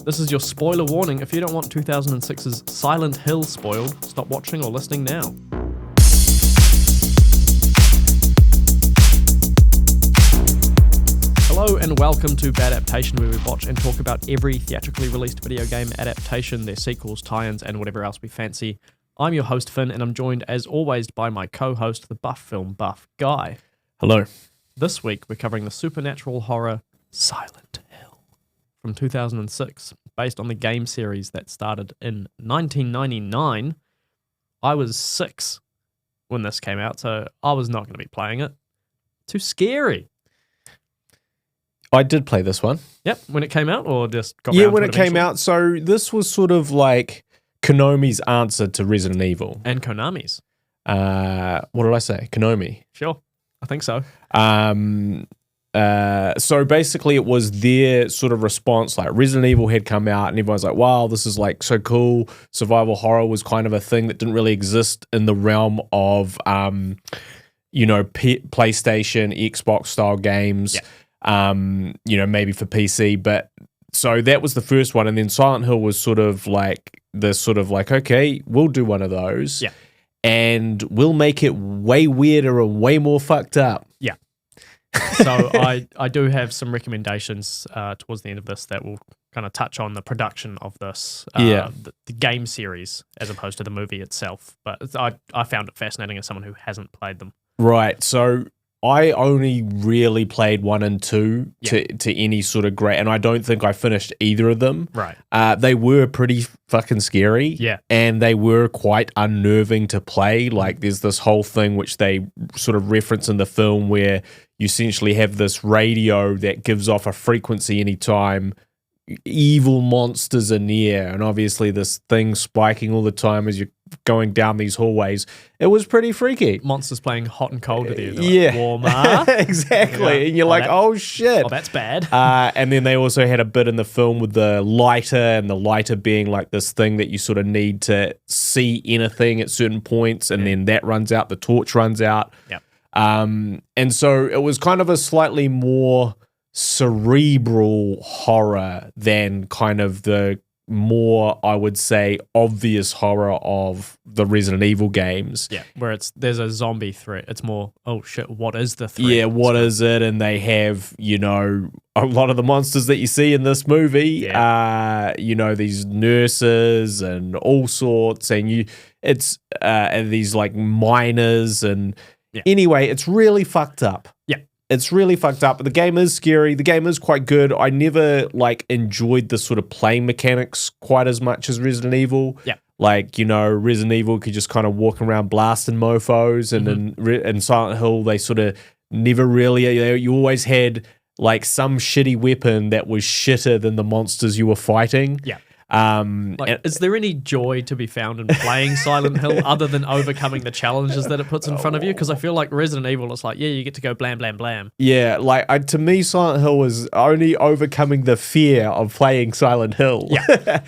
This is your spoiler warning. If you don't want 2006's Silent Hill spoiled, stop watching or listening now. Hello and welcome to Badaptation, where we watch and talk about every theatrically released video game adaptation, their sequels, tie-ins, and whatever else we fancy. I'm your host, Finn, and I'm joined, as always, by my co-host, the buff film buff, Guy. Hello. This week, we're covering the supernatural horror Silent Hill from 2006, based on the game series that started in 1999. I was 6 when this came out, so I was not going to be playing it. Too scary. I did play this one. Yep, when it came out, or just got Yeah, round when to it came eventually? out. So this was sort of like Konami's answer to Resident Evil. And Konami's. What did I say? Konami. Sure, I think so. So basically it was their sort of response. Like Resident Evil had come out and everyone's like, wow, this is like so cool. Survival horror was kind of a thing that didn't really exist in the realm of, PlayStation, Xbox style games. Yeah. Maybe for PC, but so that was the first one, and then Silent Hill was sort of like okay, we'll do one of those, yeah, and we'll make it way weirder and way more fucked up. Yeah. So I do have some recommendations towards the end of this that will kind of touch on the production of this, the game series as opposed to the movie itself. But I found it fascinating as someone who hasn't played them. Right. So I only really played 1 and 2 to any sort of great, and I don't think I finished either of them. Right. They were pretty fucking scary. Yeah. And they were quite unnerving to play. Like there's this whole thing which they sort of reference in the film where you essentially have this radio that gives off a frequency anytime evil monsters are near, and obviously this thing spiking all the time as you're going down these hallways. It was pretty freaky. Monsters playing hot and cold with you. They're Yeah. like, warmer. Exactly. Yeah. And you're like, oh shit. Oh, that's bad. And then they also had a bit in the film with the lighter, and the lighter being like this thing that you sort of need to see anything at certain points, and then that runs out, the torch runs out. Yeah. And so it was kind of a slightly more cerebral horror than kind of the more, I would say, obvious horror of the Resident Evil games. Yeah, where there's a zombie threat. It's more, oh shit, what is the threat? Yeah, what is it? And they have, a lot of the monsters that you see in this movie, these nurses and all sorts, and and these like miners, and anyway, it's really fucked up. Yeah. It's really fucked up. The game is scary. The game is quite good. I never enjoyed the sort of playing mechanics quite as much as Resident Evil. Yeah. Resident Evil could just kind of walk around blasting mofos, and in Silent Hill, they sort of never really, you always had some shitty weapon that was shitter than the monsters you were fighting. Yeah. Is there any joy to be found in playing Silent Hill other than overcoming the challenges that it puts in front of you? Because I feel like Resident Evil, it's like, you get to go blam, blam, blam. Yeah, to me, Silent Hill was only overcoming the fear of playing Silent Hill. Yeah.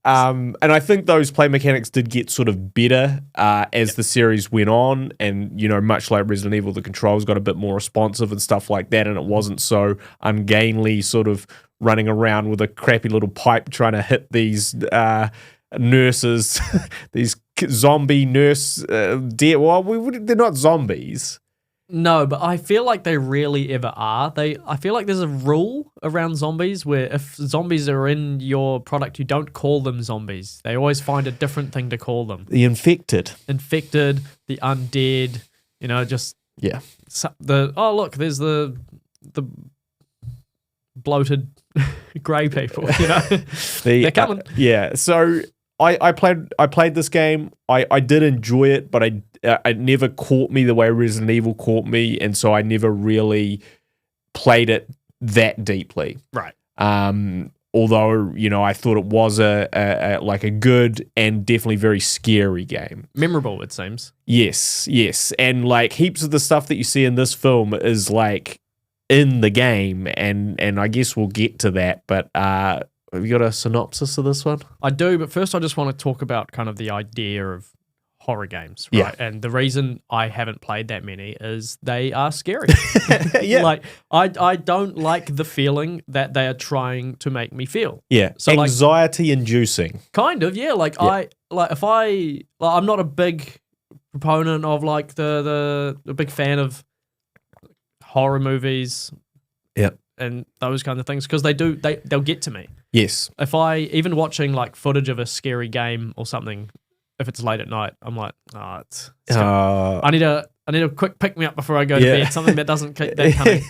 And I think those play mechanics did get sort of better as the series went on, and much like Resident Evil, the controls got a bit more responsive and stuff like that, and it wasn't so ungainly, sort of running around with a crappy little pipe trying to hit these nurses, these zombie nurse they're not zombies. No, but I feel like they rarely ever are. I feel like there's a rule around zombies where if zombies are in your product, you don't call them zombies. They always find a different thing to call them. The infected. Infected, the undead, just... Yeah. There's the bloated grey people, they're coming. So I played this game. I did enjoy it, but it never caught me the way Resident Evil caught me, and so I never really played it that deeply. Right. Although I thought it was a good and definitely very scary game. Memorable, it seems. Yes, and heaps of the stuff that you see in this film is in the game, and I guess we'll get to that, but have you got a synopsis of this one? I do, but first I just want to talk about kind of the idea of horror games, right? Yeah. And the reason I haven't played that many is they are scary. Yeah. Like I don't like the feeling that they are trying to make me feel. Yeah. So like, Anxiety inducing. kind of, yeah. Like I'm not a big proponent of like the big fan of horror movies. Yep. And those kind of things, because they'll get to me. Yes. If even watching like footage of a scary game or something, if it's late at night, I'm like, I need a quick pick me up before I go to bed. Something that doesn't keep that kind of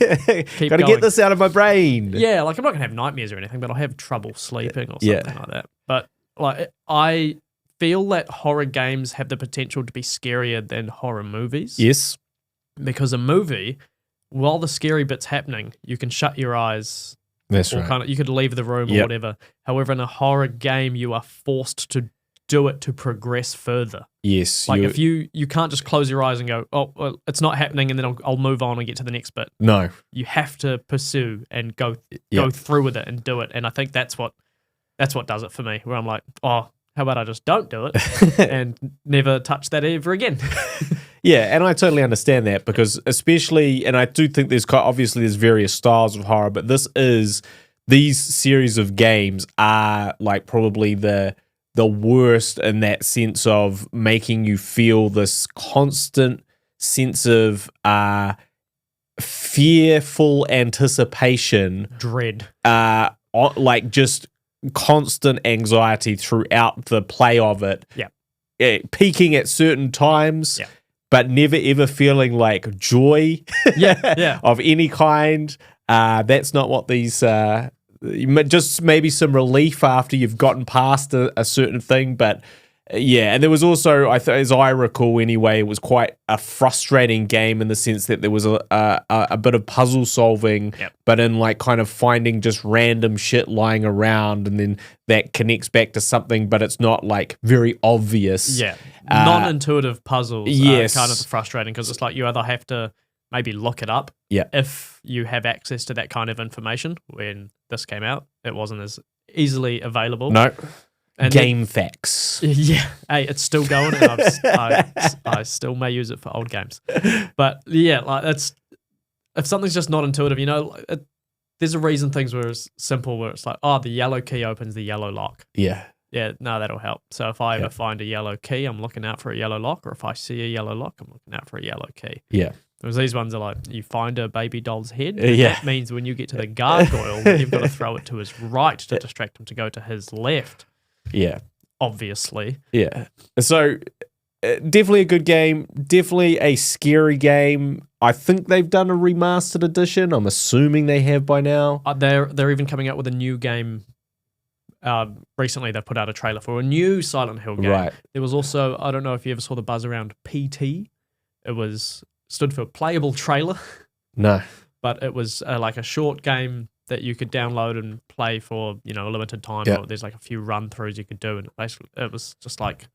keep Gotta going. get this out of my brain. Yeah, like I'm not gonna have nightmares or anything, but I'll have trouble sleeping or something like that. But like I feel that horror games have the potential to be scarier than horror movies. Yes. Because a movie, while the scary bit's happening, you can shut your eyes. That's or right. you could leave the room or whatever. However, in a horror game, you are forced to do it to progress further. Yes. Like if you can't just close your eyes and go, oh, well, it's not happening, and then I'll move on and get to the next bit. No. You have to pursue and go through with it and do it. And I think that's what does it for me, where I'm like, oh, how about I just don't do it and never touch that ever again? Yeah, and I totally understand that, because especially, and I do think obviously there's various styles of horror, but these series of games are like probably the worst in that sense of making you feel this constant sense of fearful anticipation, dread, like just constant anxiety throughout the play of it. Yeah, peaking at certain times. Yeah. But never ever feeling like joy of any kind. That's not what these, just maybe some relief after you've gotten past a certain thing. But and there was also, as I recall anyway, it was quite a frustrating game in the sense that there was a bit of puzzle solving, but in like kind of finding just random shit lying around, and then that connects back to something, but it's not like very obvious. Yeah. Non-intuitive puzzles yes. are kind of frustrating, because it's like you either have to maybe look it up if you have access to that kind of information. When this came out, it wasn't as easily available. No. And Game facts. Yeah. Hey, it's still going, and I still may use it for old games. But yeah, like if something's just not intuitive, there's a reason things were simple, where it's like, oh, the yellow key opens the yellow lock. Yeah. Yeah, no, that'll help. So if I ever find a yellow key, I'm looking out for a yellow lock, or if I see a yellow lock, I'm looking out for a yellow key. Yeah. Because these ones are like, you find a baby doll's head, that means when you get to the gargoyle, you've got to throw it to his right to distract him to go to his left. Yeah. Obviously. Yeah. So definitely a good game. Definitely a scary game. I think they've done a remastered edition. I'm assuming they have by now. They're even coming out with a new game. Recently, they put out a trailer for a new Silent Hill game. Right. There was also, I don't know if you ever saw the buzz around PT. It stood for playable trailer. No. But it was like a short game that you could download and play for, a limited time. Yep. Or there's like a few run throughs you could do, and basically it was just like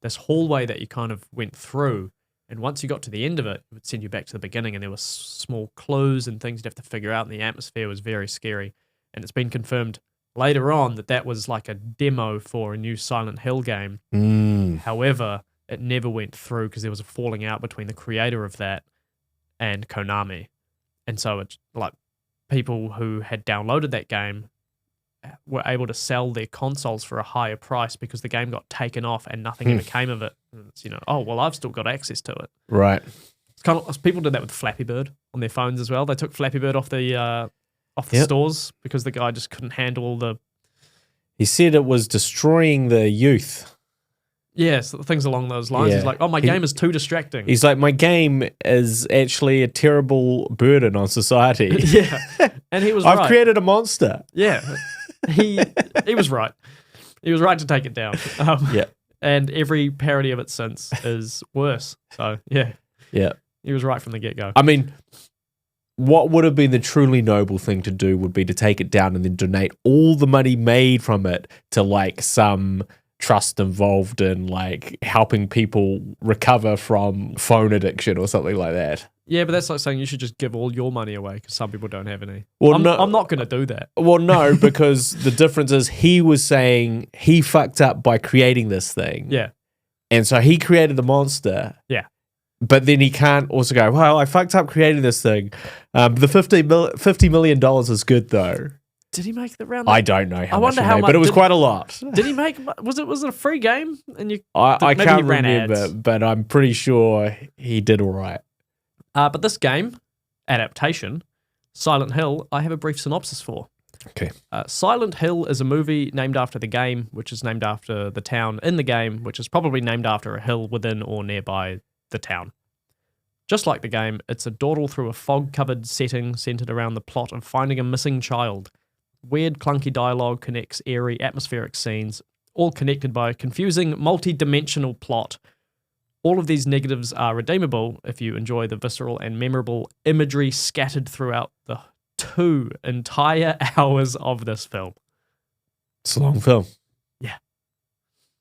this hallway that you kind of went through. And once you got to the end of it, it would send you back to the beginning, and there were small clues and things you'd have to figure out, and the atmosphere was very scary. And it's been confirmed later on that was like a demo for a new Silent Hill game. However, it never went through because there was a falling out between the creator of that and Konami. And so it's like people who had downloaded that game were able to sell their consoles for a higher price because the game got taken off and nothing ever came of it. And it's, oh, well, I've still got access to it. Right. It's kind of, people did that with Flappy Bird on their phones as well. They took Flappy Bird off the stores because the guy just couldn't handle all the... He said it was destroying the youth. Yes, things along those lines. Yeah. He's like, oh, my game is too distracting. He's like, my game is actually a terrible burden on society. Yeah. And he was right. I've created a monster. Yeah. He was right. He was right to take it down. And every parody of it since is worse. So, yeah. Yeah. He was right from the get-go. I mean, what would have been the truly noble thing to do would be to take it down and then donate all the money made from it to like some trust involved in like helping people recover from phone addiction or something like that. Yeah, but that's like saying you should just give all your money away because some people don't have any. Well, I'm not going to do that. Well, no, because the difference is he was saying he fucked up by creating this thing. Yeah. And so he created the monster. Yeah. But then he can't also go, well, I fucked up creating this thing. The $50 million is good, though. Did he make the round? I don't know how much he how made, much. but it was quite a lot. Did he make? Was it a free game? And I maybe can't he ran remember, ads. but I'm pretty sure he did all right. But this game, Adaptation, Silent Hill, I have a brief synopsis for. Okay. Silent Hill is a movie named after the game, which is named after the town in the game, which is probably named after a hill within or nearby the town. Just like the game, it's a dawdle through a fog-covered setting centered around the plot of finding a missing child. Weird, clunky dialogue connects eerie, atmospheric scenes, all connected by a confusing, multi-dimensional plot. All of these negatives are redeemable if you enjoy the visceral and memorable imagery scattered throughout the 2 entire hours of this film. It's a long film. Yeah.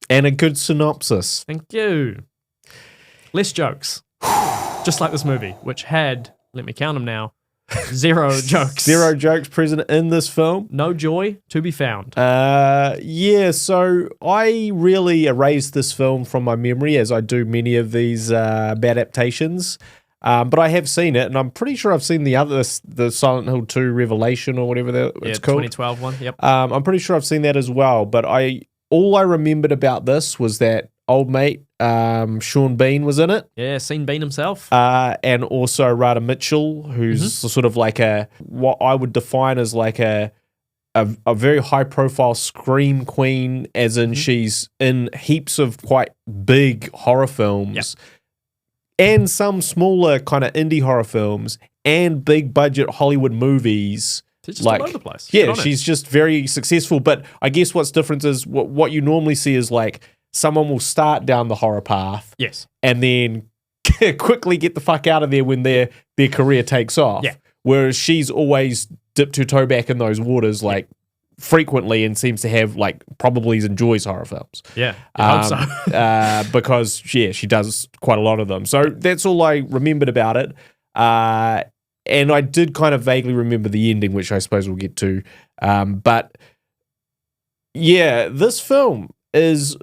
And a good synopsis. Thank you. Less jokes. Just like this movie, which had, let me count them now, 0 jokes. 0 jokes present in this film. No joy to be found. Yeah, so I really erased this film from my memory, as I do many of these badaptations. But I have seen it, and I'm pretty sure I've seen the Silent Hill 2 Revelation or whatever it's called. 2012 one, yep. I'm pretty sure I've seen that as well, but all I remembered about this was that old mate, Sean Bean, was in it. Yeah, seen Bean himself. And also Radha Mitchell, who's sort of like what I would define as like a very high profile scream queen, as in she's in heaps of quite big horror films. Yep. And some smaller kind of indie horror films and big budget Hollywood movies. She's just all over the place. Yeah, she's just very successful. But I guess what's different is what you normally see is like someone will start down the horror path. Yes. And then quickly get the fuck out of there when their career takes off. Yeah. Whereas she's always dipped her toe back in those waters like frequently and seems to have like probably enjoys horror films. Yeah, I hope so. Because she does quite a lot of them. So that's all I remembered about it. And I did kind of vaguely remember the ending, which I suppose we'll get to. But yeah, this film is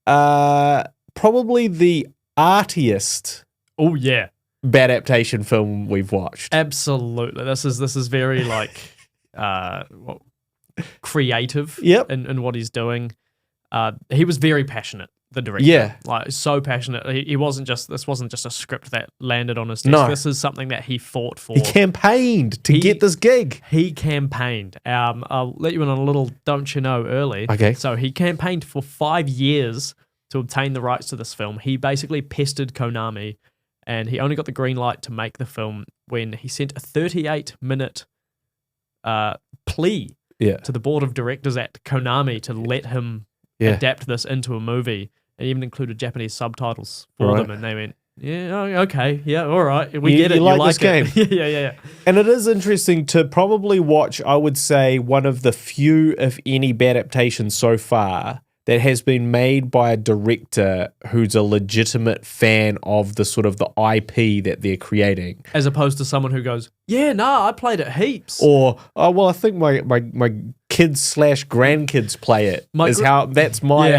probably the artiest oh yeah badaptation film we've watched. Absolutely. This is very like creative in what he's doing. He was very passionate, the director. Yeah. Like so passionate. This wasn't just a script that landed on his desk. No. This is something that he fought for. He campaigned to get this gig. He campaigned. I'll let you in on a little don't you know early. Okay. So he campaigned for 5 years to obtain the rights to this film. He basically pestered Konami, and he only got the green light to make the film when he sent a 38-minute plea to the board of directors at Konami to let him adapt this into a movie, and even included Japanese subtitles for them. And they went, yeah, okay, yeah, all right, we get it. You like this game. yeah. And it is interesting to probably watch, I would say, one of the few, if any, badaptations so far that has been made by a director who's a legitimate fan of the sort of the IP that they're creating. As opposed to someone who goes, yeah, I played it heaps. Or, oh, well, I think my kids / grandkids play it. How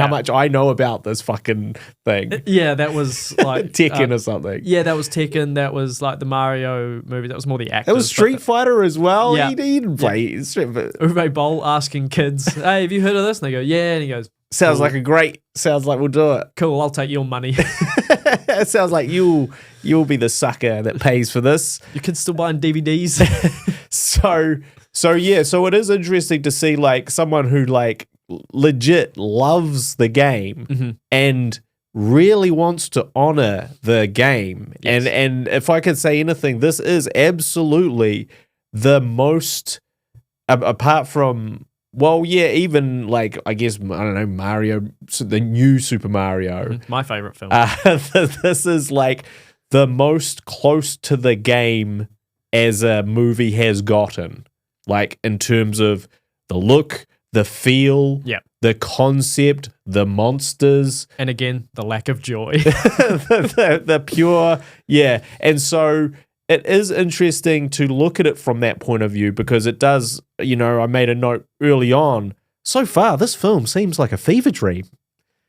much I know about this fucking thing. Yeah, that was like Tekken or something. Yeah, that was Tekken. That was like the Mario movie. That was more the actors. It was Street Fighter as well. Yeah. He didn't play Street Fighter. Uwe Boll asking kids, hey, have you heard of this? And they go, yeah. And he goes, sounds like we'll do it. Cool, I'll take your money. It sounds like you'll be the sucker that pays for this. Your kids still buying DVDs. So it is interesting to see like someone who like legit loves the game and really wants to honor the game. Yes. And if I could say anything, this is absolutely the most, apart from, well, yeah, even like, I guess, I don't know, Mario, the new Super Mario. My favorite film. This is like the most close to the game as a movie has gotten. Like in terms of the look, the feel, the concept, the monsters. And again, the lack of joy. the pure, And so it is interesting to look at it from that point of view because it does, I made a note early on. So far, this film seems like a fever dream.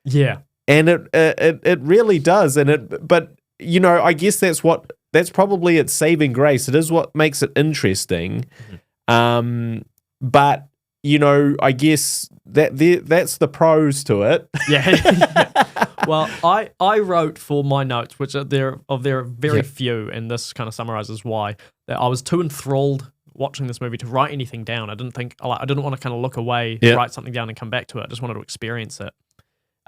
Yeah. and it really does. But you know, I guess that's probably its saving grace. It is what makes it interesting. But you know, I guess that's the pros to it. Yeah. Well, I wrote for my notes, which there are very few, and this kind of summarizes why, that I was too enthralled watching this movie to write anything down. I didn't want to kind of look away, write something down, and come back to it. I just wanted to experience it.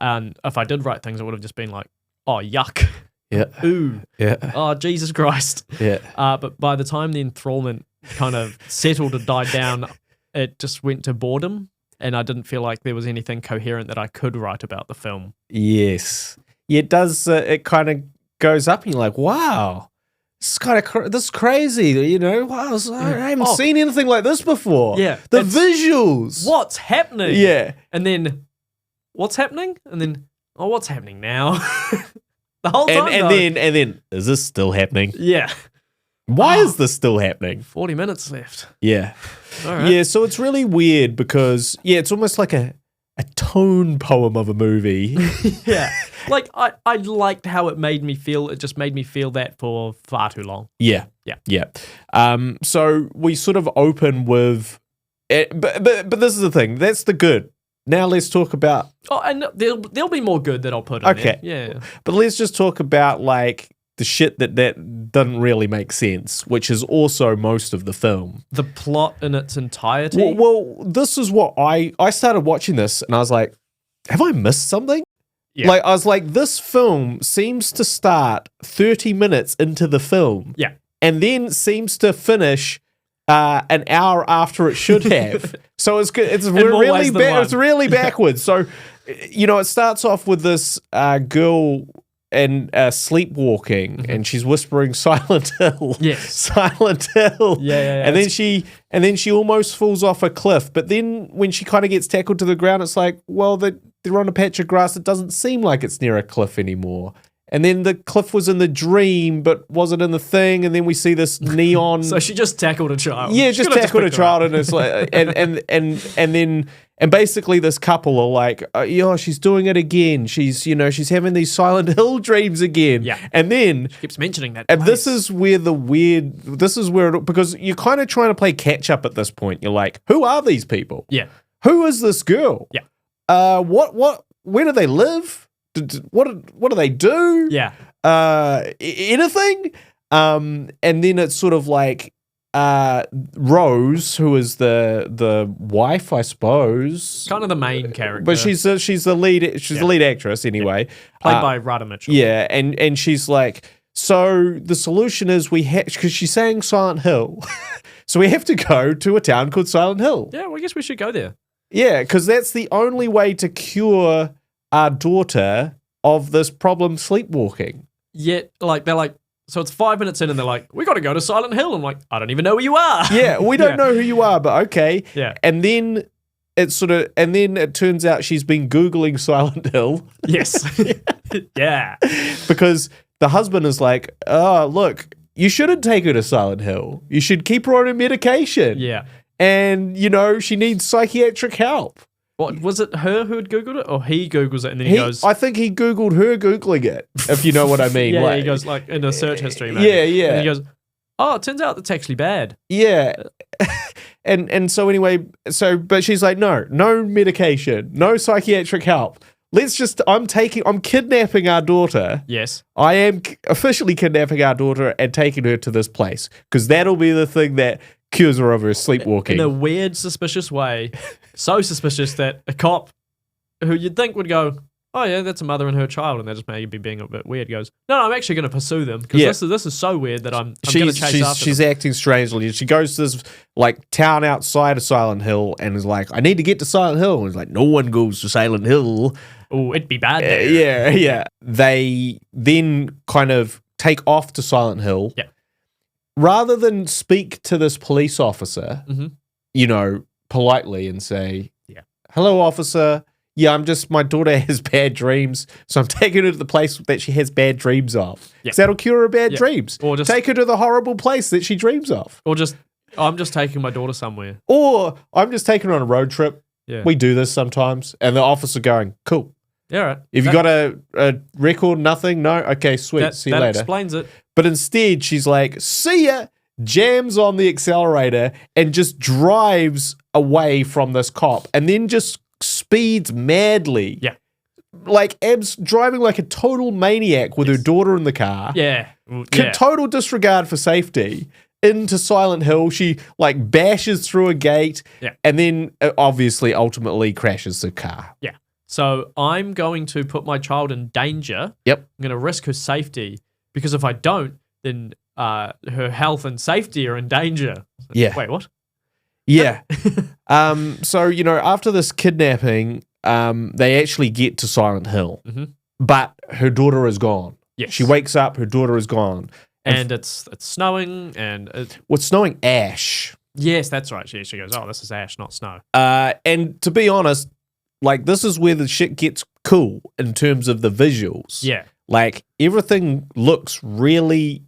And if I did write things, it would have just been like, oh, yuck. Yeah. Ooh. Yeah. Oh, Jesus Christ. Yeah. But by the time the enthrallment kind of settled and died down, it just went to boredom. And I didn't feel like there was anything coherent that I could write about the film. Yes. Yeah, it does. It kind of goes up and you're like, wow, this is crazy. You know, wow, I haven't seen anything like this before. Yeah. The visuals. What's happening? Yeah. And then, what's happening? And then, oh, what's happening now? The whole time. And then, is this still happening? Yeah. Why is this still happening? 40 minutes left. Yeah. All right. Yeah, so it's really weird because, it's almost like a tone poem of a movie. Yeah. Like, I liked how it made me feel. It just made me feel that for far too long. Yeah. So we sort of open with, but this is the thing. That's the good. Now let's talk about. Oh, and there'll be more good that I'll put in there. Yeah. But let's just talk about like the shit that doesn't really make sense, which is also most of the film. The plot in its entirety. Well, this is what I started watching this and I was like, have I missed something? Yeah. Like I was like, this film seems to start 30 minutes into the film. Yeah. And then seems to finish an hour after it should have. So it's really it's really backwards. So you know, it starts off with this girl and sleepwalking, and she's whispering Silent Hill. Yes. Silent Hill. Yeah. And then she almost falls off a cliff. But then when she kind of gets tackled to the ground, it's like, well, they're on a patch of grass. It doesn't seem like it's near a cliff anymore. And then the cliff was in the dream, but wasn't in the thing. And then we see this neon. So she just tackled a child. Yeah, just tackled a child, and it's like, and basically this couple are like, she's doing it again. She's having these Silent Hill dreams again. Yeah, and then she keeps mentioning that. And this is where because you're kind of trying to play catch up at this point. You're like, who are these people? Yeah, who is this girl? Yeah, where do they live? What do they do? Yeah. Anything? And then it's sort of like Rose, who is the wife, I suppose. Kind of the main character. But she's the lead. She's the lead actress anyway. Played by Radha Mitchell. Yeah, and she's like, so the solution is because she's saying Silent Hill, so we have to go to a town called Silent Hill. Yeah, well, I guess we should go there. Yeah, because that's the only way to cure our daughter of this problem sleepwalking. Yet, like, they're like, so it's 5 minutes in and they're like, we got to go to Silent Hill. I'm like, I don't even know who you are. Yeah, we don't know who you are, but okay. Yeah. And then it turns out she's been Googling Silent Hill. Yes. Yeah. Because the husband is like, oh, look, you shouldn't take her to Silent Hill. You should keep her on her medication. Yeah. And, she needs psychiatric help. What, was it her who had Googled it, or he Googles it and then he goes... I think he Googled her Googling it, if you know what I mean. Yeah, he goes, like, in a search history, maybe. Yeah. And he goes, oh, it turns out that's actually bad. Yeah. And so anyway, but she's like, no medication, no psychiatric help. I'm kidnapping our daughter. Yes. I am officially kidnapping our daughter and taking her to this place, because that'll be the thing that cures her of her sleepwalking. In a weird, suspicious way. So suspicious that a cop who you'd think would go, oh yeah, that's a mother and her child, and they're just maybe being a bit weird, goes, no, I'm actually going to pursue them, because this is so weird that I'm going to chase after She's them. acting strangely. She goes to this like town outside of Silent Hill and is like, I need to get to Silent Hill. And he's like, no one goes to Silent Hill. Oh, it'd be bad there. Yeah. They then kind of take off to Silent Hill. Yeah. Rather than speak to this police officer, Mm-hmm. Politely and say, yeah, hello, officer. Yeah, my daughter has bad dreams, so I'm taking her to the place that she has bad dreams of. Yeah. Because that'll cure her bad dreams. Or just take her to the horrible place that she dreams of. Or just, I'm just taking my daughter somewhere. Or I'm just taking her on a road trip. Yeah. We do this sometimes. And the officer going, cool. Yeah, right. Have you got a record? Nothing? No? Okay, sweet. See you that later. explains it. But instead, she's like, see ya, jams on the accelerator and just drives away from this cop and then just speeds madly. Yeah. Like driving like a total maniac with her daughter in the car. Yeah. Total disregard for safety. Into Silent Hill. She like bashes through a gate and then obviously ultimately crashes the car. Yeah. So I'm going to put my child in danger. Yep. I'm going to risk her safety because if I don't, then her health and safety are in danger. Yeah. Wait, what? Yeah. So, after this kidnapping, they actually get to Silent Hill, but her daughter is gone. Yes. She wakes up, her daughter is gone. And it's snowing and... It's snowing ash. Yes, that's right. She goes, oh, this is ash, not snow. And to be honest, like, this is where the shit gets cool in terms of the visuals. Yeah. Like, everything looks really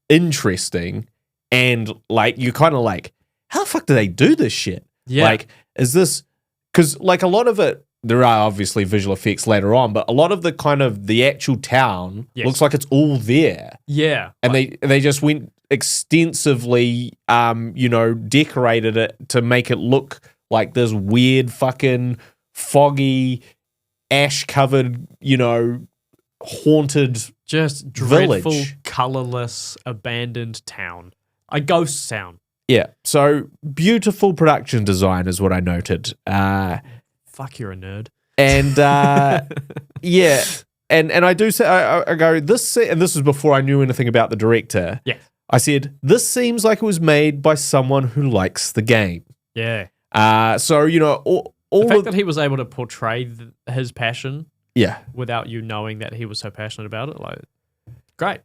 interesting and, like, you're kind of like, how the fuck do they do this shit? Yeah. Like, is this... Because, like, a lot of it, there are obviously visual effects later on, but a lot of the actual town looks like it's all there. Yeah. And they just went extensively, decorated it to make it look like this weird fucking foggy, ash-covered, haunted just dreadful, village. Colorless, abandoned town. A ghost town. Yeah. So beautiful production design is what I noted. Fuck, you're a nerd. And yeah. And I do say, I go, this was before I knew anything about the director. Yeah. I said, this seems like it was made by someone who likes the game. Yeah. So, all the fact that he was able to portray his passion without you knowing that he was so passionate about it, like, great.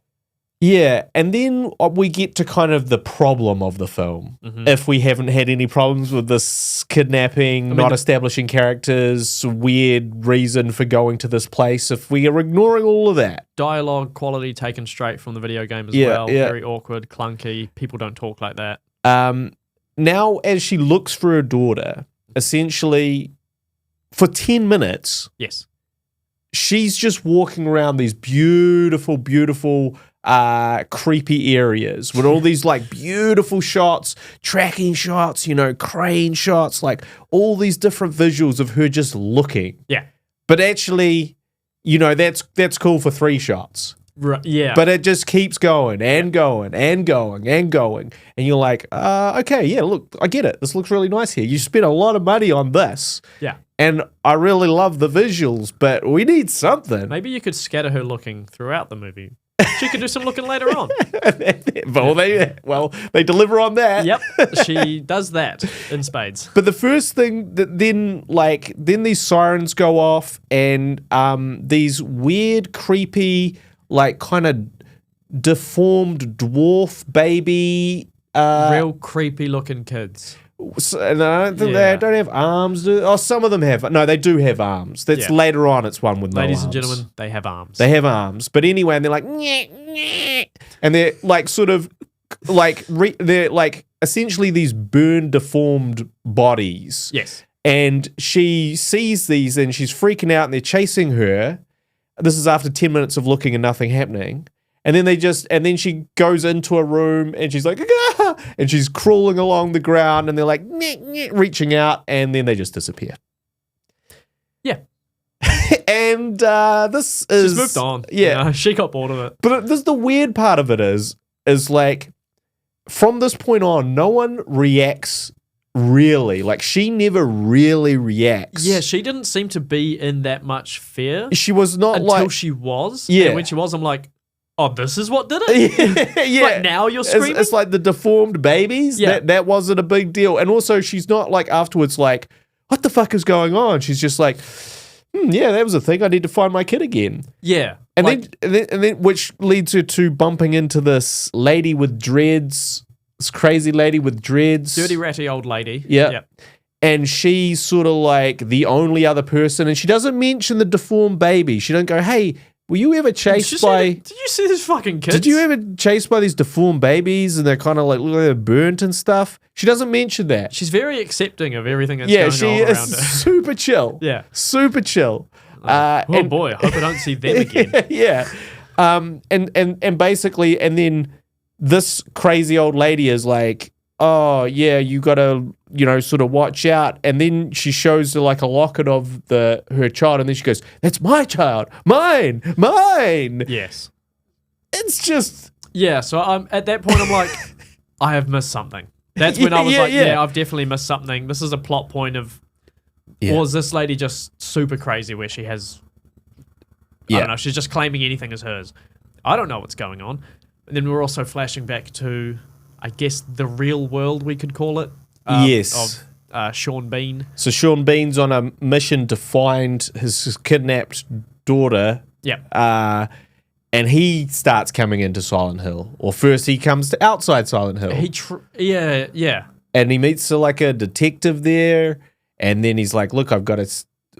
Yeah, and then we get to kind of the problem of the film. If we haven't had any problems with this kidnapping, not establishing characters, weird reason for going to this place, if we are ignoring all of that. Dialogue quality taken straight from the video game as well. Yeah. Very awkward, clunky. People don't talk like that. Now, as she looks for her daughter, essentially, for 10 minutes, yes, she's just walking around these beautiful, beautiful... creepy areas with all these like beautiful shots, tracking shots, crane shots, like all these different visuals of her just looking. Yeah. But actually, that's cool for 3 shots. Right, yeah. But it just keeps going and going and going and going. And you're like, okay, yeah, look, I get it. This looks really nice here. You spent a lot of money on this. Yeah. And I really love the visuals, but we need something. Maybe you could scatter her looking throughout the movie. She could do some looking later on. They deliver on that. Yep, she does that in spades. But the first thing that then these sirens go off and these weird, creepy, like kind of deformed dwarf baby, real creepy looking kids. And I don't think they don't have arms. Some of them have. No, they do have arms. That's later on. It's one with no arms. Ladies and gentlemen, they have arms. They have arms. But anyway, and they're like, nyeh, nyeh. And they're like sort of like they're like essentially these burned, deformed bodies. Yes. And she sees these and she's freaking out and they're chasing her. This is after 10 minutes of looking and nothing happening. And then she goes into a room and she's like, ah! And she's crawling along the ground and they're like, nyeh, nyeh, reaching out and then they just disappear. Yeah. And this is... She's moved on. Yeah. She got bored of it. But this the weird part of it is like, from this point on, no one reacts really. Like, she never really reacts. Yeah, she didn't seem to be in that much fear. She was not until she was. Yeah. And when she was, I'm like, oh, this is what did it? Yeah. Like, now you're screaming? It's like the deformed babies. Yeah. That wasn't a big deal. And also, she's not like afterwards like, what the fuck is going on? She's just like, yeah, that was a thing. I need to find my kid again. Yeah. And then which leads her to bumping into this lady with dreads, this crazy lady with dreads. Dirty, ratty old lady. Yeah. Yep. And she's sort of like the only other person. And she doesn't mention the deformed baby. She don't go, hey, were you ever chased by... Did you see these fucking kids? Did you ever chased by these deformed babies and they're kind of like, look like they're burnt and stuff? She doesn't mention that. She's very accepting of everything that's going on around her. Super chill. Yeah. Super chill. Oh boy, I hope I don't see them again. Yeah. And basically, and then this crazy old lady is like, oh yeah, you gotta, sort of watch out. And then she shows her like a locket of her child, and then she goes, that's my child, mine. Yes. It's just, yeah. So at that point, I'm like, I have missed something. That's when I was I've definitely missed something. This is a plot point of, or is this lady just super crazy where she has, I don't know, she's just claiming anything as hers. I don't know what's going on. And then we're also flashing back to, I guess, the real world, we could call it. Yes. Of Sean Bean. So Sean Bean's on a mission to find his kidnapped daughter. Yeah. And he starts coming into Silent Hill. Or first he comes to outside Silent Hill. Yeah. And he meets like a detective there. And then he's like, look, I've got to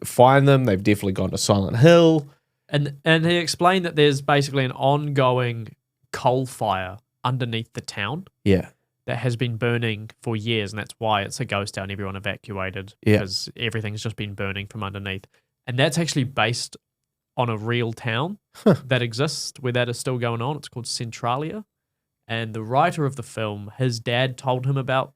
find them. They've definitely gone to Silent Hill. And he explained that there's basically an ongoing coal fire underneath the town. Yeah. That has been burning for years, and that's why it's a ghost town. Everyone evacuated because everything's just been burning from underneath. And that's actually based on a real town that exists where that is still going on. It's called Centralia. And the writer of the film, his dad told him about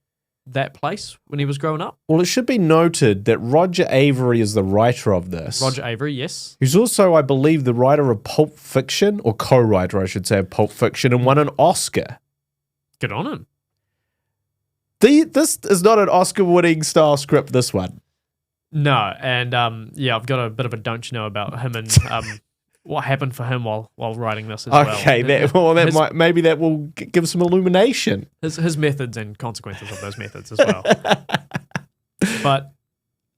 that place when he was growing up. Well, it should be noted that Roger Avery is the writer of this. Roger Avery, yes. Who's also, I believe, the writer of Pulp Fiction, or co-writer, I should say, of Pulp Fiction, and won an Oscar. Good on him. This is not an Oscar-winning style script, this one. No, and I've got a bit of a don't you know about him and what happened for him while writing this as well. Okay, maybe that will give some illumination. His methods and consequences of those methods as well. But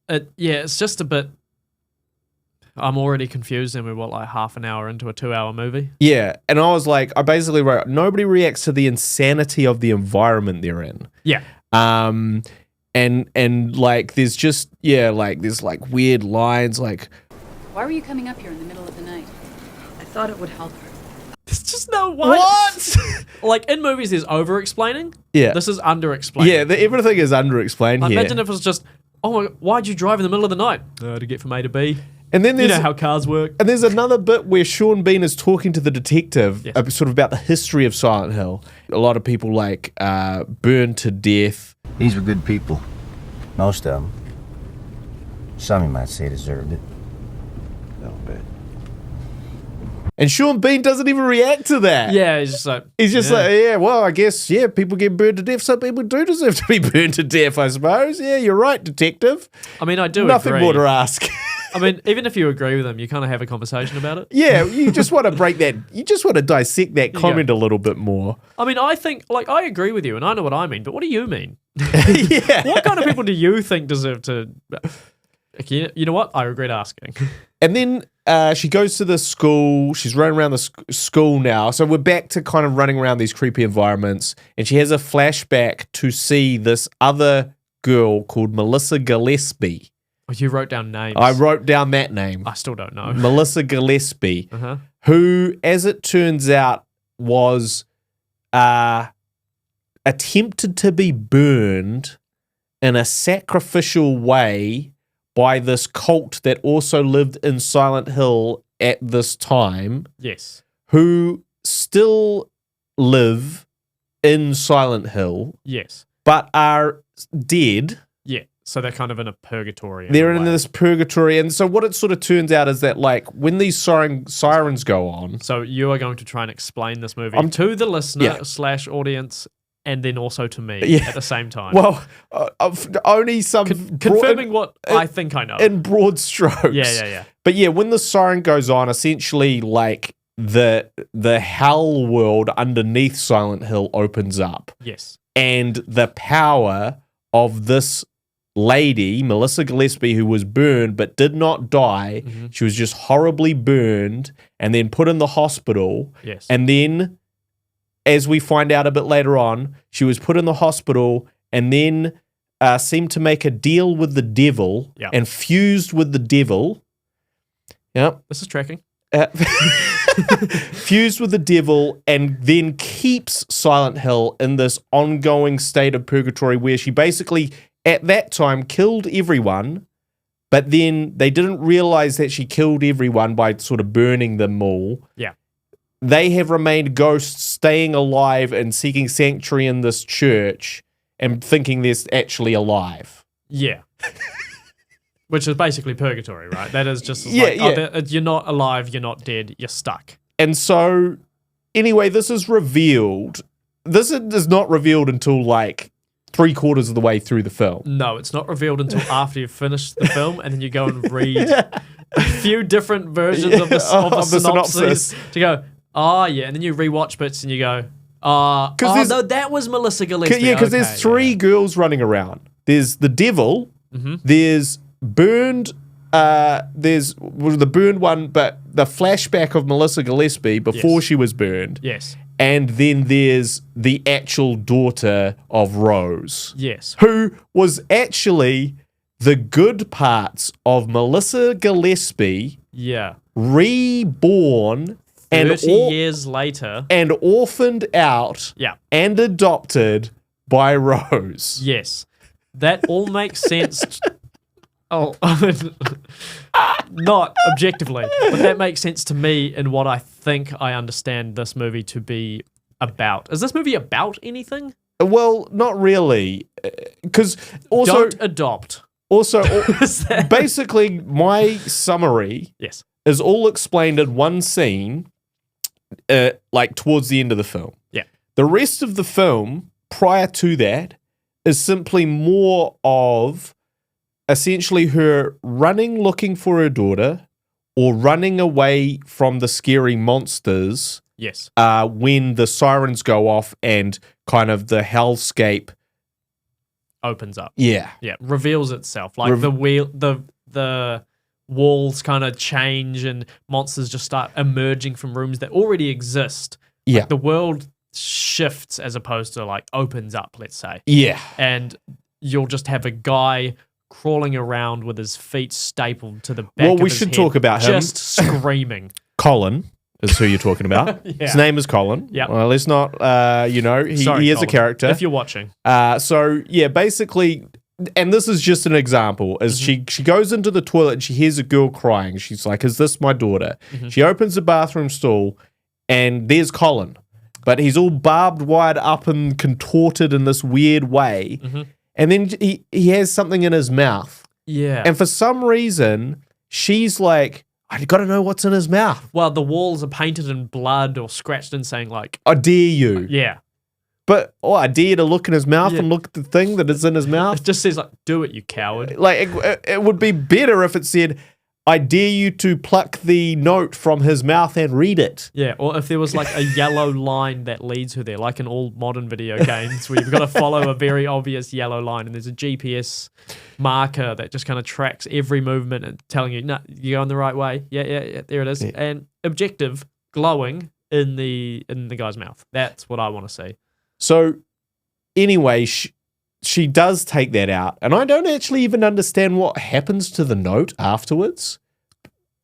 it's just a bit. I'm already confused, and we're like half an hour into a 2-hour movie. Yeah, and I was like, I basically wrote, nobody reacts to the insanity of the environment they're in. Yeah. And like there's just there's like weird lines like, why were you coming up here in the middle of the night? I thought it would help her. There's just no way. What? Like in movies, there's over-explaining. Yeah. This is under-explaining. Yeah, everything is under-explained here. Imagine if it was just, oh my, why'd you drive in the middle of the night? To get from A to B. And then there's, how cars work. And there's another bit where Sean Bean is talking to the detective sort of about the history of Silent Hill. A lot of people burned to death. These were good people. Most of them. Some you might say deserved it. A little bit. And Sean Bean doesn't even react to that. Yeah, he's just like... well, I guess, people get burned to death. Some people do deserve to be burned to death, I suppose. Yeah, you're right, detective. I mean, I do Nothing agree. more to ask. I mean, even if you agree with him, you kind of have a conversation about it. Yeah, you just want to dissect that comment a little bit more. I mean, I think, I agree with you, and I know what I mean, but what do you mean? Yeah. What kind of people do you think deserve to... You know what? I regret asking. And then she goes to the school. She's running around the school now. So we're back to kind of running around these creepy environments. And she has a flashback to see this other girl called Melissa Gillespie. Oh, you wrote down names. I wrote down that name. I still don't know. Melissa Gillespie, who, as it turns out, was attempted to be burned in a sacrificial way by this cult that also lived in Silent Hill at this time. Yes. Who still live in Silent Hill. Yes. But are dead. Yeah. So they're kind of in a purgatory. They're in this purgatory. And so what it sort of turns out is that when these sirens go on. So you are going to try and explain this movie to the listener / audience, and then also to me at the same time. Well, only some... confirming what I think I know. In broad strokes. Yeah. But yeah, when the siren goes on, essentially the hell world underneath Silent Hill opens up. Yes. And the power of this lady, Melissa Gillespie, who was burned but did not die. Mm-hmm. She was just horribly burned and then put in the hospital. Yes. And then, as we find out a bit later on, she was put in the hospital and then seemed to make a deal with the devil and fused with the devil. Yep. This is tracking. Fused with the devil and then keeps Silent Hill in this ongoing state of purgatory where she basically, at that time, killed everyone but then they didn't realize that she killed everyone by sort of burning them all. Yeah. They have remained ghosts, staying alive and seeking sanctuary in this church and thinking they're actually alive. Yeah. Which is basically purgatory, right? That is just you're not alive, you're not dead, you're stuck. And so, anyway, this is revealed. This is not revealed until like 3/4 of the way through the film. No, it's not revealed until after you've finished the film, and then you go and read a few different versions of the synopsis to go, and then you rewatch bits and you go, no, that was Melissa Gillespie. Yeah, because there's three girls running around. There's the devil, there's burned, there's the burned one, but the flashback of Melissa Gillespie before she was burned. Yes. And then there's the actual daughter of Rose. Yes. Who was actually the good parts of Melissa Gillespie. Yeah. Reborn 30 years later. And orphaned out. Yeah. And adopted by Rose. Yes. That all makes sense. Not objectively, but that makes sense to me in what I think I understand this movie to be about. Is this movie about anything? Well, not really. Because also... Don't adopt. Also, basically, my summary is all explained in one scene, like towards the end of the film. Yeah. The rest of the film, prior to that, is simply more of essentially her running looking for her daughter or running away from the scary monsters. Yes. When the sirens go off and kind of the hellscape opens up. Yeah. Yeah. Reveals itself. Like the walls kind of change and monsters just start emerging from rooms that already exist. Yeah. Like the world shifts as opposed to like opens up, let's say. Yeah. And you'll just have a guy crawling around with his feet stapled to the back of his head. Well, we should talk about him. Just screaming. Colin is who you're talking about. His name is Colin. Yeah. Well, let's not, he is a character. If you're watching. So, yeah, basically, and this is just an example, is she goes into the toilet and she hears a girl crying. She's like, is this my daughter? She opens the bathroom stall and there's Colin. But he's all barbed wired up and contorted in this weird way. And then he has something in his mouth. Yeah. And for some reason, she's like, I got to know what's in his mouth. Well, the walls are painted in blood or scratched in saying like... I dare you. Yeah. But I dare you to look in his mouth and look at the thing that is in his mouth. It just says like, do it, you coward. Like, it would be better if it said, I dare you to pluck the note from his mouth and read it. Yeah, or if there was like a yellow line that leads her there, like in all modern video games where you've got to follow a very obvious yellow line and there's a GPS marker that just kind of tracks every movement and telling you, no, you're going the right way. Yeah, there it is. Yeah. And objective, glowing in the guy's mouth. That's what I want to see. So anyway, she does take that out, and I don't actually even understand what happens to the note afterwards.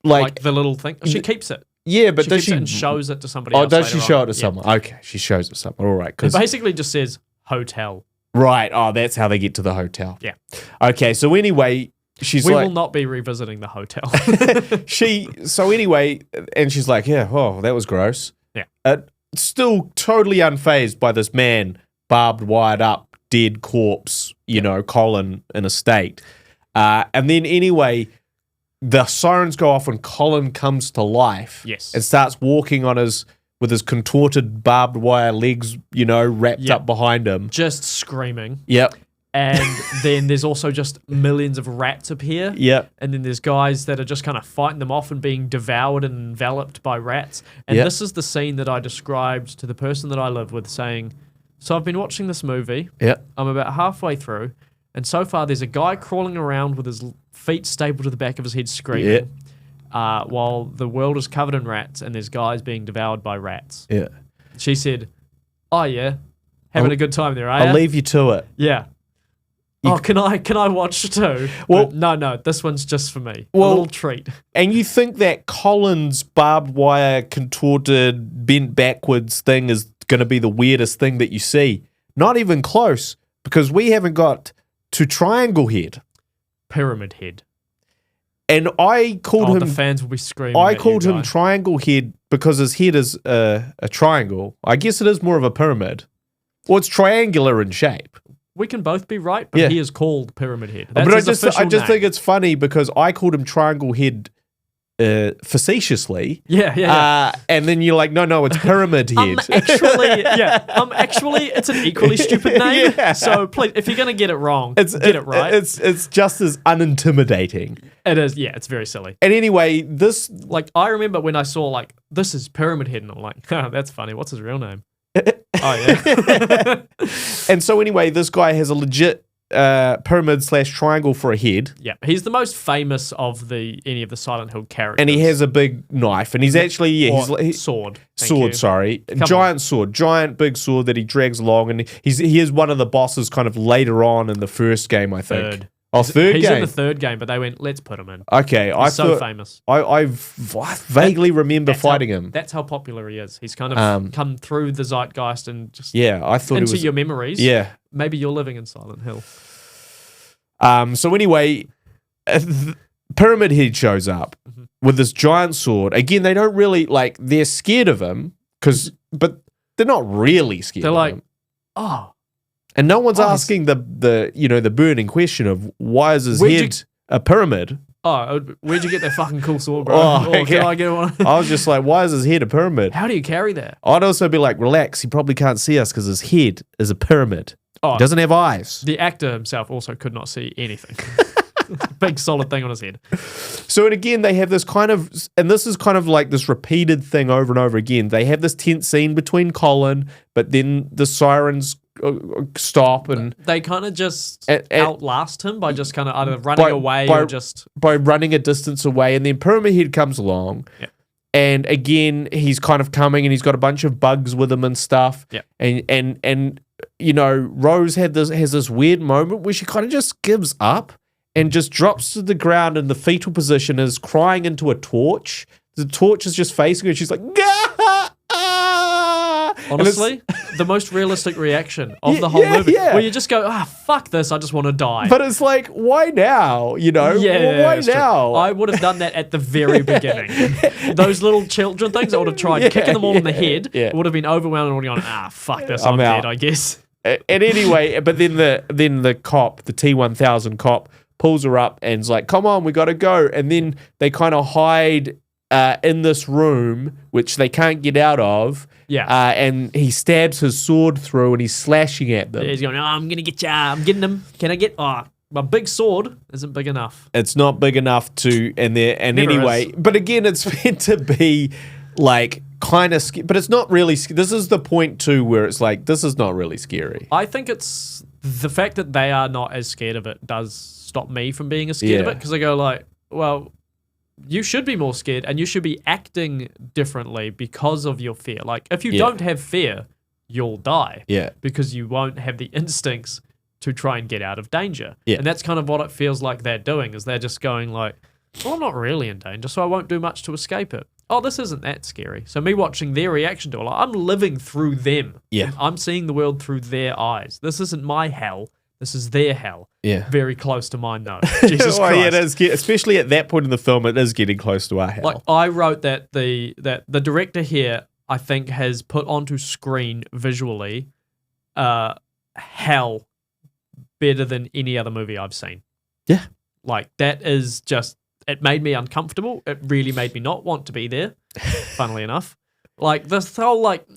Like the little thing. She keeps it. Yeah, but does she she and shows it to somebody else? Oh, does she show it to Yeah. someone? Okay, she shows it to someone. All right, It basically just says hotel. Right. Oh, that's how they get to the hotel. Yeah. Okay. So anyway, she's we like, will not be revisiting the hotel. So anyway, and she's like, yeah, oh, that was gross. Yeah. Still totally unfazed by this man, barbed wired up, dead corpse, Colin in a state. And then anyway, the sirens go off and Colin comes to life. Yes. And starts walking with his contorted barbed wire legs, wrapped up behind him. Just screaming. Yep. And then there's also just millions of rats appear. Yep. And then there's guys that are just kind of fighting them off and being devoured and enveloped by rats. And this is the scene that I described to the person that I live with saying, so I've been watching this movie. Yep. I'm about halfway through. And so far there's a guy crawling around with his feet stapled to the back of his head screaming. While the world is covered in rats and there's guys being devoured by rats. Yeah. She said, oh yeah, having a good time there, I'll leave you to it. Yeah. Can I watch too? Well, no, this one's just for me. Well, a little treat. And you think that Colin's barbed wire contorted, bent backwards thing is going to be the weirdest thing that you see. Not even close, because we haven't got to triangle head. Pyramid head. And I called the him. fans will be screaming. I at called you, him guy. Triangle Head because his head is a triangle. I guess it is more of a pyramid. Well, it's triangular in shape. We can both be right, but Yeah. he is called Pyramid Head. That's But I his just official name. think it's funny because I called him Triangle Head facetiously. Yeah. And then you're like, no, it's Pyramid Head. Actually, it's an equally stupid name. Yeah. So please, if you're gonna get it wrong, get it right. It's just as unintimidating. It is. Yeah, it's very silly. And anyway, this Like I remember when I saw like this is Pyramid Head, and I'm like, oh, that's funny. What's his real name? Oh yeah. and so anyway, this guy has a legit pyramid/triangle for a head. Yeah, he's the most famous of any of the Silent Hill characters. And he has a big knife, and he's actually sword. Giant big sword that he drags along, and he is one of the bosses kind of later on in the first game, I think. Third. He's in game. the third game, but they went, let's put him in. Okay, He's so thought famous. I vaguely remember fighting him. That's how popular he is. He's kind of come through the zeitgeist and just I thought into it was your memories. Yeah. Maybe you're living in Silent Hill. So anyway, Pyramid Head shows up with this giant sword. Again, they don't really they're scared of him but they're not really scared. They're of like, him. oh. And no one's asking the burning question of why is his head a pyramid? Oh, where'd you get that fucking cool sword, bro? Okay. Can I get one? I was just like, why is his head a pyramid? How do you carry that? I'd also be like, relax, he probably can't see us because his head is a pyramid. Oh, He doesn't have eyes. the actor himself also could not see anything. Big solid thing on his head. So, and again, they have this kind of, and this is kind of like this repeated thing over and over again. They have this tense scene between Colin, but then the sirens stop and they kind of just and outlast him by just kind of either running away or just by running a distance away. And then Pyramid Head comes along. Yeah. And again, he's kind of coming and he's got a bunch of bugs with him and stuff. Yeah. And you know, Rose has this weird moment where she kind of just gives up and just drops to the ground in the fetal position, is crying into a torch. The torch is just facing her. She's like, "Gah!" honestly, the most realistic reaction of the whole movie. Yeah. Where you just go, fuck this, I just want to die. But it's like, why now? You know? Why that's true. now? I would have done that at the very beginning. Those little children things, I would have tried kicking them all in the head. Yeah. It would have been overwhelming and would have gone, fuck this, I'm I'm out. dead, I guess. And anyway, but then the cop, the T-1000 cop, pulls her up and is like, come on, we got to go. And then they kind of hide in this room, which they can't get out of. Yeah. And he stabs his sword through and he's slashing at them. He's going, I'm going to get ya, I'm getting him. Can I get, my big sword isn't big enough. It's not big enough to, and Never anyway, is. but again, it's meant to be like kind of, but it's not really, this is the point too where it's like, this is not really scary. I think it's the fact that they are not as scared of it does stop me from being as scared of Yeah. it, because I go like, well, you should be more scared and you should be acting differently because of your fear. Like, if you don't have fear, you'll die. Yeah. Because you won't have the instincts to try and get out of danger. Yeah. And that's kind of what it feels like they're doing, is they're just going like, well, I'm not really in danger, so I won't do much to escape it. Oh, this isn't that scary. So me watching their reaction to it, like, I'm living through them. Yeah. I'm seeing the world through their eyes. This isn't my hell. This is their hell. Yeah. Very close to mine, though. Jesus Well, Christ. yeah, it is, especially at that point in the film, it is getting close to our hell. Like, I wrote that the director here, I think, has put onto screen visually hell better than any other movie I've seen. Yeah. Like, that is just, it made me uncomfortable. It really made me not want to be there, funnily enough. Like, this whole, like,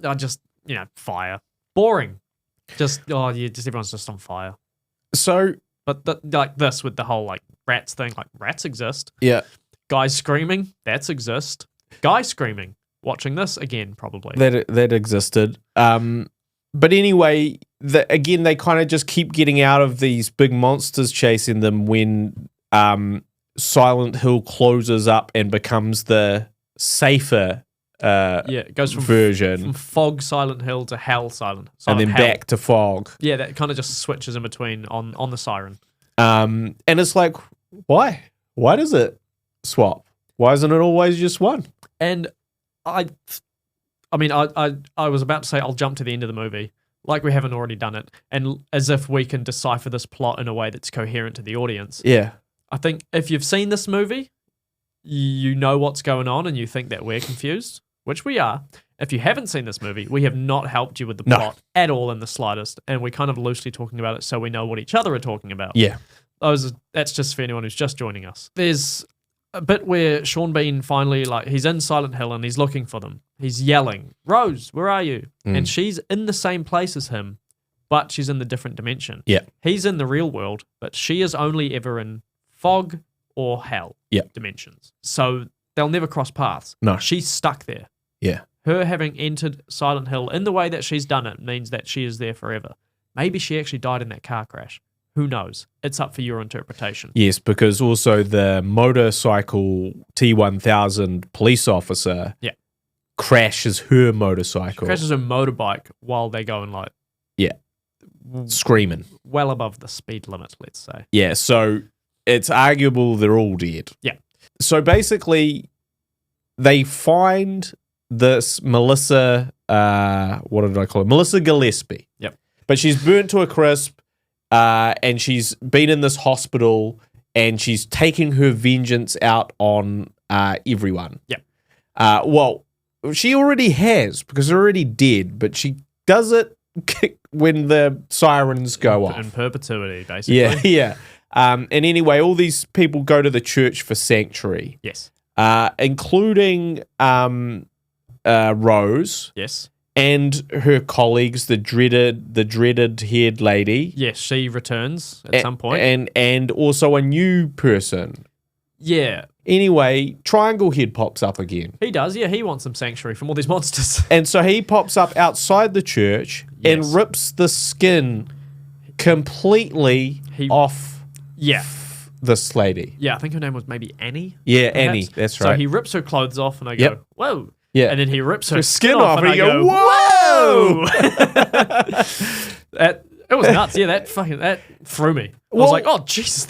fire. Boring. Just everyone's just on fire. So, But like this with the whole, like, rats thing, like, rats exist. yeah, Guys screaming, that's exist. Guy screaming, watching this again, probably. that existed. But anyway, again, they kind of just keep getting out of these big monsters chasing them when Silent Hill closes up and becomes the safer it goes from version, Fog Silent Hill to Hell Silent and then Hell. back to Fog. Yeah, that kind of just switches in between on the siren. And it's like, why? Why does it swap? Why isn't it always just one? And I was about to say I'll jump to the end of the movie, like we haven't already done it, and as if we can decipher this plot in a way that's coherent to the audience. Yeah. I think if you've seen this movie, you know what's going on and you think that we're confused, which we are. If you haven't seen this movie, we have not helped you with the plot at all in the slightest, and we're kind of loosely talking about it so we know what each other are talking about. Yeah. That's just for anyone who's just joining us. There's a bit where Sean Bean finally, he's in Silent Hill and he's looking for them. He's yelling, "Rose, where are you?" And she's in the same place as him, but she's in the different dimension. Yeah. He's in the real world, but she is only ever in fog or hell dimensions. So they'll never cross paths. No. She's stuck there. Yeah. Her having entered Silent Hill in the way that she's done it means that she is there forever. Maybe she actually died in that car crash. Who knows? It's up for your interpretation. Yes, because also the motorcycle T1000 police officer crashes her motorcycle. She crashes her motorbike while they're going screaming. Well above the speed limit, let's say. Yeah, so it's arguable they're all dead. Yeah. So basically, they find this Melissa, what did I call her? Melissa Gillespie. Yep. But she's burnt to a crisp, and she's been in this hospital, and she's taking her vengeance out on everyone. Yep. Well, she already has, because they're already dead, but she does it when the sirens go off. In perpetuity, basically. Yeah, yeah. And anyway, all these people go to the church for sanctuary. Yes. Including Rose. Yes. And her colleagues, the dreaded haired lady. Yes, she returns at some point. And also a new person. Yeah. Anyway, Triangle Head pops up again. He does, yeah. He wants some sanctuary from all these monsters. And so he pops up outside the church and rips the skin completely off this lady. Yeah, I think her name was maybe Annie. Yeah, perhaps. Annie, that's right. So he rips her clothes off and I go, whoa. Yeah. And then he rips her skin off and I go, whoa! It was nuts. Yeah, that threw me. I was like, oh, Jesus,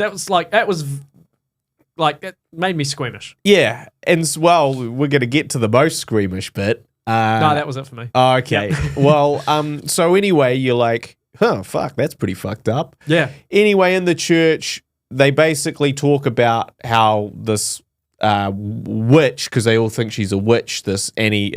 it made me squeamish. Yeah, and well, we're going to get to the most squeamish bit. No, that was it for me. Okay. Yep. Well, so anyway, you're like, oh, fuck, that's pretty fucked up. Yeah. Anyway, in the church, they basically talk about how this witch, because they all think she's a witch, this Annie,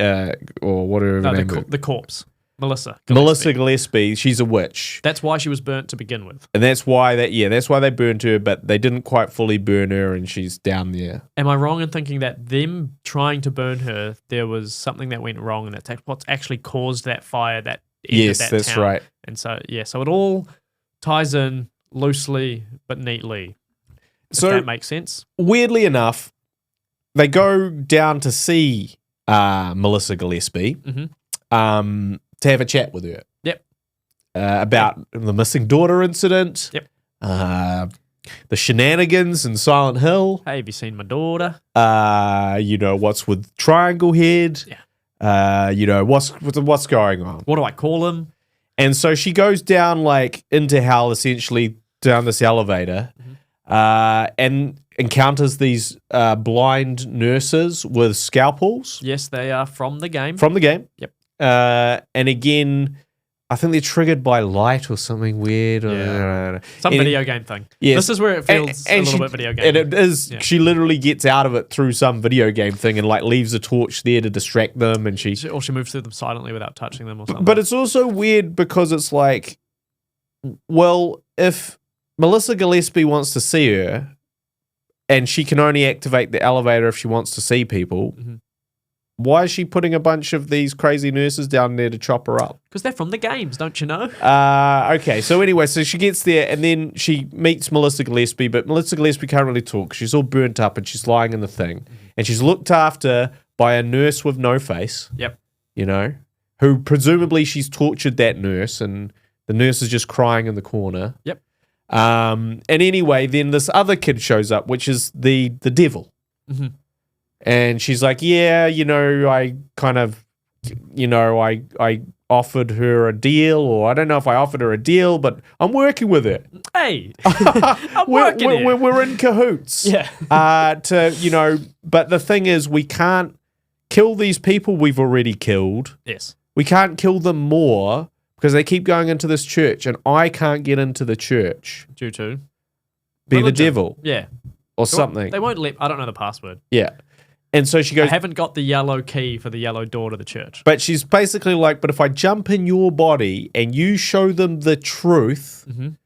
or whatever her name is. The corpse. Melissa Gillespie, she's a witch. That's why she was burnt to begin with. And that's why they burnt her, but they didn't quite fully burn her, and she's down there. Am I wrong in thinking that them trying to burn her, there was something that went wrong, and that's what's actually caused that fire that ended that that's town? right. And so, so it all ties in loosely but neatly. If that makes sense. Weirdly enough, they go down to see Melissa Gillespie. Mm-hmm. To have a chat with her. Yep. About the missing daughter incident. Yep. The shenanigans in Silent Hill. Hey, have you seen my daughter? What's with Triangle Head. Yeah. What's going on. What do I call him? And so she goes down into hell, essentially down this elevator, and encounters these blind nurses with scalpels. Yes, they are from the game. From the game. Yep. And again, I think they're triggered by light or something weird. Some video game thing. Yes. This is where it feels a little bit video game. And it is. Yeah. She literally gets out of it through some video game thing and leaves a torch there to distract them. And she moves through them silently without touching them or something. But it's also weird because it's like, well, if Melissa Gillespie wants to see her and she can only activate the elevator if she wants to see people, why is she putting a bunch of these crazy nurses down there to chop her up? Because they're from the games, don't you know? Okay, so anyway, so she gets there and then she meets Melissa Gillespie, but Melissa Gillespie can't really talk. She's all burnt up and she's lying in the thing. And she's looked after by a nurse with no face. Yep. Who presumably she's tortured that nurse and the nurse is just crying in the corner. Yep. And anyway, then this other kid shows up, which is the devil. Mm-hmm. And she's like, I kind of, I offered her a deal, or I don't know if I offered her a deal, but I'm working with her. Hey, I'm working here. We're in cahoots. Yeah. But the thing is, we can't kill these people we've already killed. Yes. We can't kill them more because they keep going into this church, and I can't get into the church. Due to? Be Religion. the devil. Yeah. or something. They won't let. I don't know the password. Yeah. And so she I goes, haven't got the yellow key for the yellow door to the church. but she's basically like, but if I jump in your body and you show them the truth, you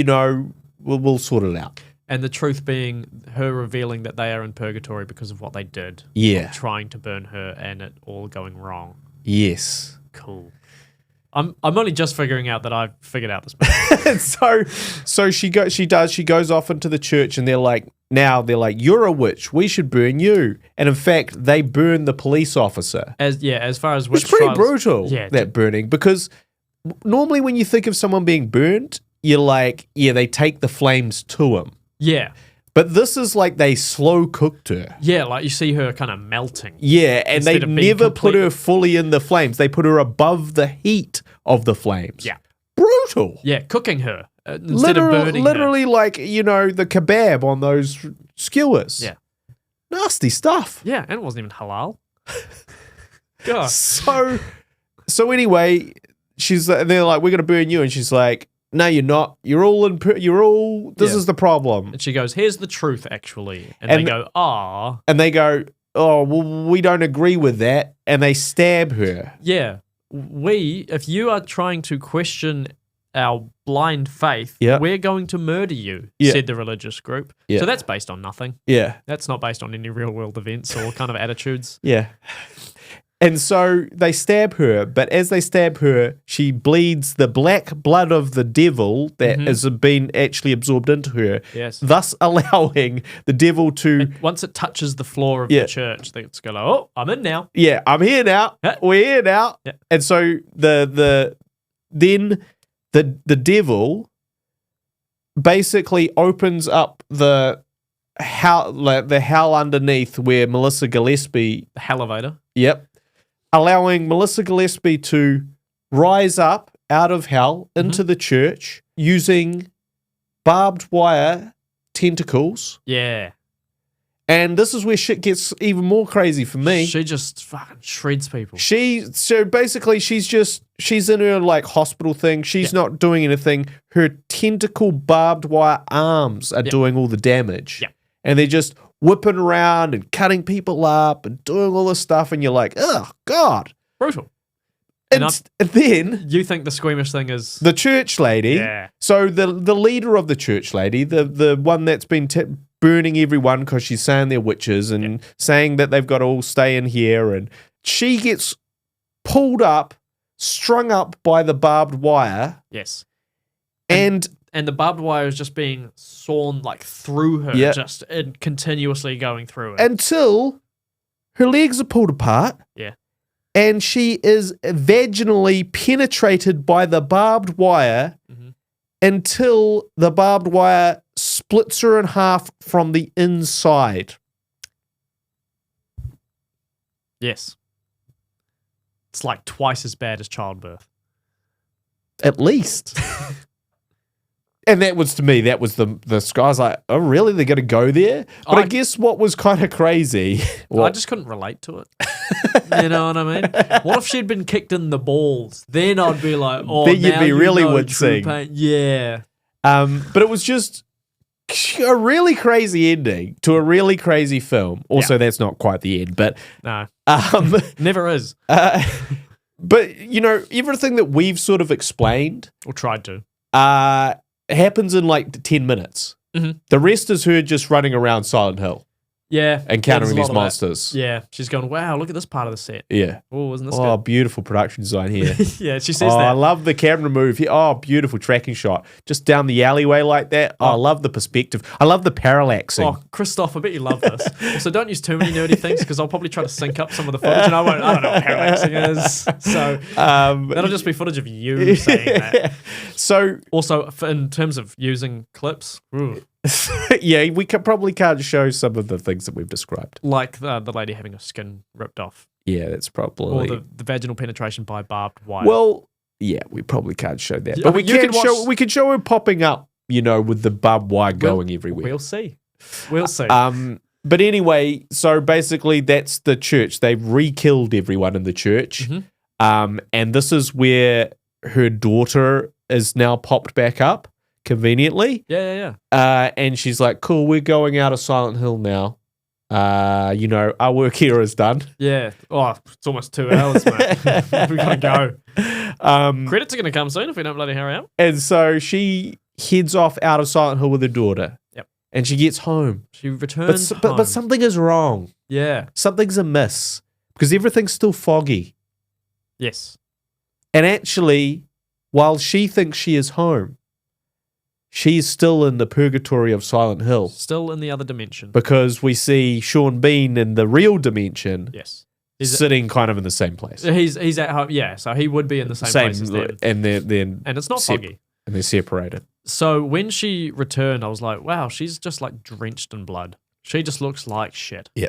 know, we'll sort it out. And the truth being her revealing that they are in purgatory because of what they did. Yeah. Trying to burn her and it all going wrong. Yes. Cool. I'm only just figuring out that I've figured out this movie. so she goes off into the church and they're like, you're a witch, we should burn you. And in fact, they burn the police officer. As far as witch It's pretty trials, brutal, yeah, that burning, because normally when you think of someone being burnt, you're like, yeah, they take the flames to him. Yeah. But this is like they slow cooked her. Yeah, like you see her kind of melting. Yeah, and they Instead of being never put her completely- fully in the flames. They put her above the heat of the flames. Yeah. Brutal. Yeah, cooking her instead of burning literally like, you know, the kebab on those skewers. Yeah. Nasty stuff. her. Yeah, and it wasn't even halal. God. So anyway, they're like, we're going to burn you. And she's like, no, you're not. This is the problem. And she goes, here's the truth, actually. And And they go, ah. And they go, oh, well, we don't agree with that. And they stab her. Yeah. If you are trying to question our blind faith, Yeah. we're going to murder you, Yeah. said the religious group. Yeah. So that's based on nothing. Yeah. That's not based on any real world events or kind of attitudes. Yeah. And so they stab her, but as they stab her, she bleeds the black blood of the devil that has been actually absorbed into her, Yes. thus allowing the devil to, Once it touches the floor of Yeah. the church, it's going, oh, I'm in now. yeah, I'm here now. Yeah. We're here now. Yeah. And so the devil basically opens up the hell underneath where Melissa Gillespie, The elevator. yep, allowing Melissa Gillespie to rise up out of hell into the church using barbed wire tentacles. Yeah. And this is where shit gets even more crazy for me. She just fucking shreds people. So basically she's in her like hospital thing. She's not doing anything. Her tentacle barbed wire arms are doing all the damage. Yeah. And they're just whipping around and cutting people up and doing all this stuff. And you're like, oh, God. Brutal. And, And then You think the squeamish thing is... the church lady. Yeah. So the leader of the church lady, the one that's been burning everyone because she's saying they're witches and saying that they've got to all stay in here. And she gets pulled up, strung up by the barbed wire. Yes. And the barbed wire is just being sawn like through her, Yeah. just continuously going through it. until her legs are pulled apart. Yeah. And she is vaginally penetrated by the barbed wire until the barbed wire splits her in half from the inside. Yes. It's like twice as bad as childbirth. At least. And that was, to me, that was the sky. I was like, oh, really? They're going to go there? But I guess what was kind of crazy. I just couldn't relate to it. You know what I mean? What if she'd been kicked in the balls? Then I'd be like, oh, Then you'd now be you really know wincing. true pain. Yeah. But it was just a really crazy ending to a really crazy film. Also, that's not quite the end, but No. um, Never is. but you know, everything that we've sort of explained Or tried to. happens in like 10 minutes. The rest is her just running around Silent Hill, Yeah. encountering there's these a lot of that. monsters. Yeah. She's going, wow, look at this part of the set. Yeah. Oh, isn't this Oh, beautiful production design here. good? Yeah, she says Oh, I that. love the camera move here. Oh, beautiful tracking shot. Just down the alleyway like that. Oh, I love the perspective. I love the parallaxing. Oh, Christoph, I bet you love this. Also, don't use too many nerdy things because I'll probably try to sync up some of the footage and I don't know what parallaxing is. So that'll just be footage of you saying that. So, Also, in terms of using clips, yeah, we probably can't show some of the things that we've described. like the lady having her skin ripped off Yeah, that's or probably... the vaginal penetration by barbed wire. Well, yeah, we probably can't show that. Yeah, But we you can can show watch- we can show her popping up, you know, with the barbed wire going everywhere. We'll see. We'll see. But anyway, so basically that's the church. They've re-killed everyone in the church. And this is where her daughter is now popped back up conveniently. Yeah. And she's like, cool, we're going out of Silent Hill now. Our work here is done. Yeah. Oh, it's almost 2 hours, mate. We gotta go. Credits are gonna come soon if we don't bloody hurry up. And so she heads off out of Silent Hill with her daughter. Yep. And she gets home. She returns home. But something is wrong. Yeah. Something's amiss. Because everything's still foggy. Yes. And actually, while she thinks she is home, she's still in the purgatory of Silent Hill. Still in the other dimension. Because we see Sean Bean in the real dimension. Yes. Sitting kind of in the same place. He's at home. Yeah, so he would be in the same place as them. And and it's not foggy. And they're separated. So when she returned, I was like, wow, she's just like drenched in blood. She just looks like shit. Yeah.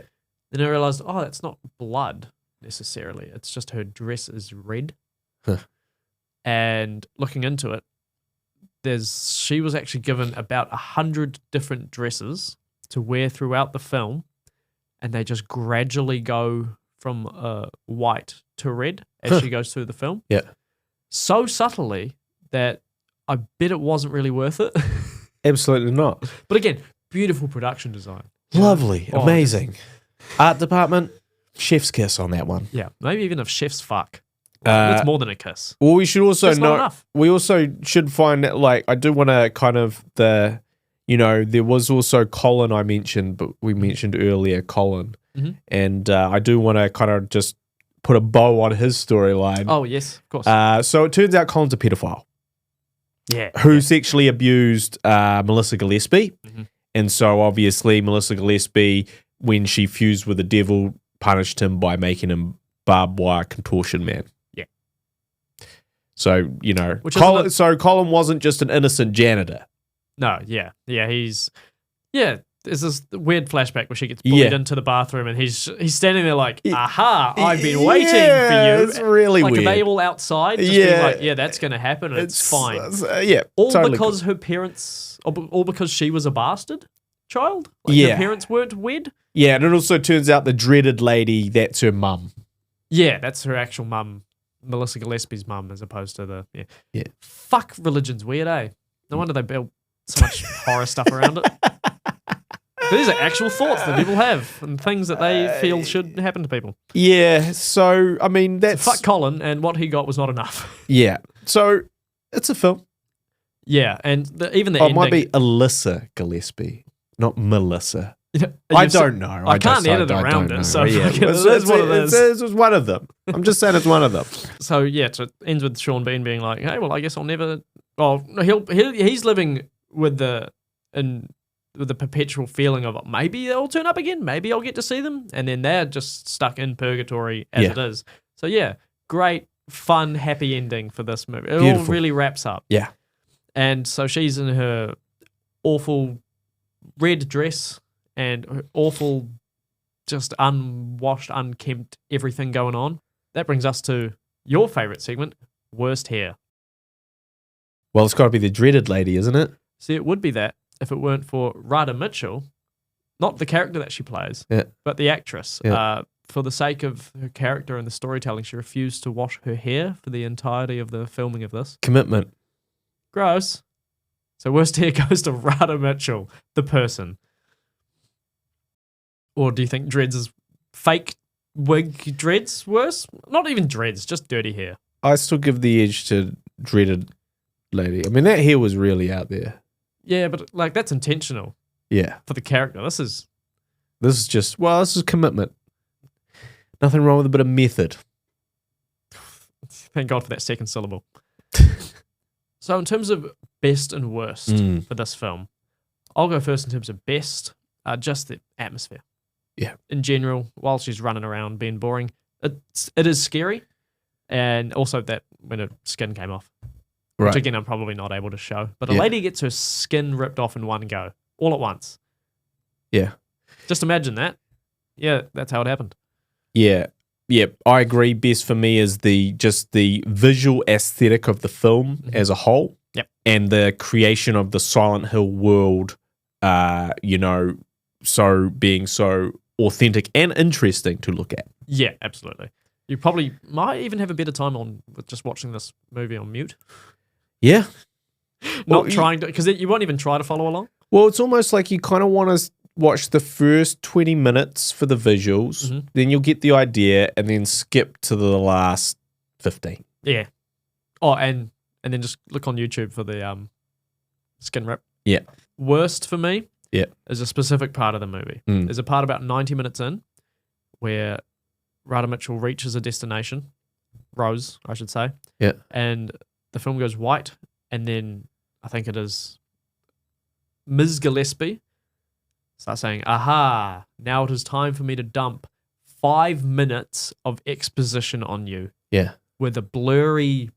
Then I realized, oh, that's not blood necessarily. It's just her dress is red. Huh. And looking into it, she was actually given about 100 different dresses to wear throughout the film, and they just gradually go from white to red as she goes through the film. Yeah. So subtly that I bet it wasn't really worth it. Absolutely not. But again, beautiful production design. Lovely. Oh, amazing. Art department, chef's kiss on that one. Yeah. Maybe even a chef's fuck. It's more than a kiss. Well, we should also That's not know. enough. We also should find that, like, I do want to kind of there was also Colin I mentioned, but we mentioned earlier Colin. Mm-hmm. And I do want to kind of just put a bow on his storyline. Oh, yes, of course. So it turns out Colin's a pedophile. Yeah. Who sexually abused Melissa Gillespie. Mm-hmm. And so obviously Melissa Gillespie, when she fused with the devil, punished him by making him barbed wire contortion man. Yeah. So, Colin wasn't just an innocent janitor. No, yeah. Yeah, there's this weird flashback where she gets bullied into the bathroom and he's standing there like, aha, I've been waiting for you. It's really like, weird. Are they all outside? Just being like, yeah, that's going to happen and it's fine. All totally because her parents, all because she was a bastard child? Like her parents weren't wed? Yeah, and it also turns out the dreaded lady, that's her mum. Yeah, that's her actual mum, Melissa Gillespie's mum, as opposed to the, Yeah. Fuck, religion's weird, eh? No wonder they built so much horror stuff around it. These are actual thoughts that people have and things that they feel should happen to people. Yeah, so, I mean, that's... So fuck Colin, and what he got was not enough. Yeah, so it's a film. Yeah, and even the it ending... might be Alyssa Gillespie, not Melissa. I don't know. I can't edit around it, so yeah. It's what it is. It's one of them. I'm just saying it's one of them. So, yeah, it ends with Sean Bean being like, hey, well, I guess I'll never... Well, he's living with the perpetual feeling of maybe they'll turn up again, maybe I'll get to see them, and then they're just stuck in purgatory as it is. So yeah, great, fun, happy ending for this movie. It all really wraps up. Yeah. And so she's in her awful red dress and her awful, just unwashed, unkempt, everything going on. That brings us to your favorite segment, worst hair. Well, it's got to be the dreaded lady, isn't it? See, it would be that if it weren't for Radha Mitchell, not the character that she plays, but the actress. Yeah. For the sake of her character and the storytelling, she refused to wash her hair for the entirety of the filming of this. Commitment. Gross. So worst hair goes to Radha Mitchell, the person. Or do you think dreads is fake wig dreads worse? Not even dreads, just dirty hair. I still give the edge to dreaded lady. I mean, that hair was really out there. Yeah, but like that's intentional. Yeah. For the character. This is this is commitment. Nothing wrong with a bit of method. Thank God for that second syllable. So in terms of best and worst for this film, I'll go first in terms of best, just the atmosphere. Yeah. In general, while she's running around being boring, it is scary. And also that when her skin came off. Right. Which again, I'm probably not able to show. But a lady gets her skin ripped off in one go, all at once. Yeah. Just imagine that. Yeah, that's how it happened. Yeah. Yeah, I agree. Best for me is the visual aesthetic of the film as a whole. Yep. And the creation of the Silent Hill world, so being so authentic and interesting to look at. Yeah, absolutely. You probably might even have a better time with just watching this movie on mute. Yeah. Not trying to, because you won't even try to follow along. Well, it's almost like you kind of want to watch the first 20 minutes for the visuals, then you'll get the idea, and then skip to the last 15. Yeah. Oh, and then just look on YouTube for the skin rip. Yeah. Worst for me Yeah. is a specific part of the movie. There's a part about 90 minutes in where Radha Mitchell reaches a destination, Rose, I should say. Yeah. And the film goes white, and then I think it is Ms. Gillespie starts saying, aha, now it is time for me to dump 5 minutes of exposition on you. Yeah. With a blurry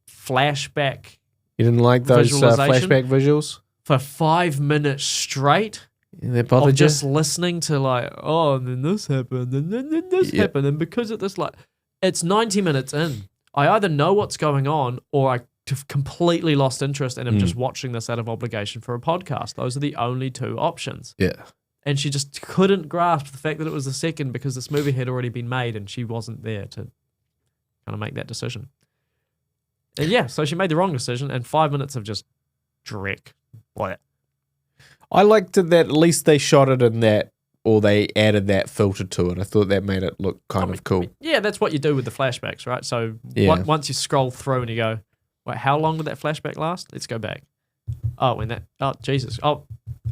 flashback. You didn't like those flashback visuals? For 5 minutes straight. Yeah, they bothered of you? just listening to like, oh, and then this happened, and then this happened, and because of this, like, it's 90 minutes in. I either know what's going on, or I have completely lost interest and am just watching this out of obligation for a podcast. Those are the only two options. Yeah. And she just couldn't grasp the fact that it was the second because this movie had already been made and she wasn't there to kind of make that decision. And yeah, so she made the wrong decision, and 5 minutes of just dreck. What? I liked it that at least they shot it in that, or they added that filter to it. I thought that made it look kind of cool. Yeah, that's what you do with the flashbacks, right? So once you scroll through and you go, wait, how long did that flashback last? Let's go back. Oh, Jesus. Oh,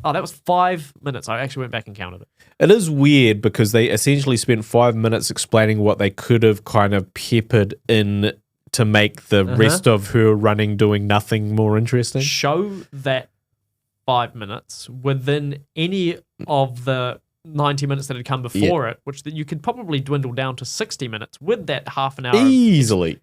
that was 5 minutes. I actually went back and counted it. It is weird because they essentially spent 5 minutes explaining what they could have kind of peppered in to make the rest of her running, doing nothing more interesting. Show that 5 minutes within any of the 90 minutes that had come before it, which you could probably dwindle down to 60 minutes with that half an hour. Easily.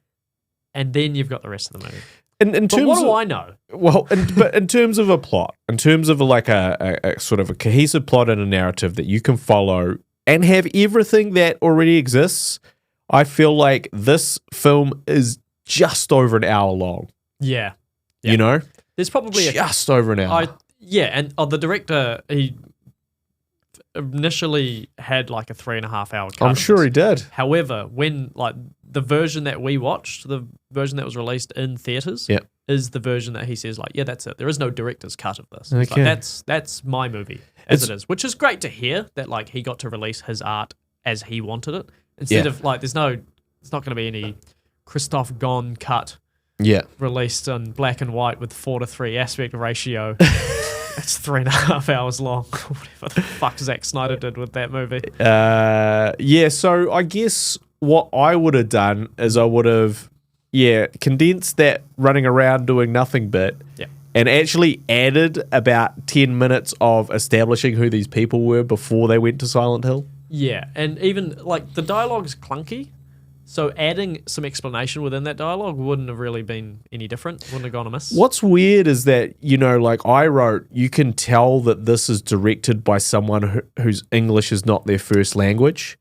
And then you've got the rest of the movie. In but what do I know? Well, but in terms of a plot, in terms of like a sort of a cohesive plot and a narrative that you can follow and have everything that already exists, I feel like this film is just over an hour long. Yeah. You know? There's probably just over an hour. And the director, he initially had like a 3.5 hour cut. I'm sure he did. However, when like the version that we watched, the version that was released in theaters, is the version that he says like, yeah, that's it. There is no director's cut of this. It's like, that's my movie as it is, which is great to hear that like he got to release his art as he wanted it instead of like it's not going to be any Christoph Gone cut. Yeah, released in black and white with 4:3 aspect ratio. It's 3.5 hours long. Whatever the fuck Zack Snyder did with that movie. So I guess what I would have done is I would have, condensed that running around doing nothing bit and actually added about 10 minutes of establishing who these people were before they went to Silent Hill. Yeah, and even, like, the dialogue's clunky, so adding some explanation within that dialogue wouldn't have really been any different, wouldn't have gone amiss. What's weird is that, you know, like I wrote, you can tell that this is directed by someone whose English is not their first language,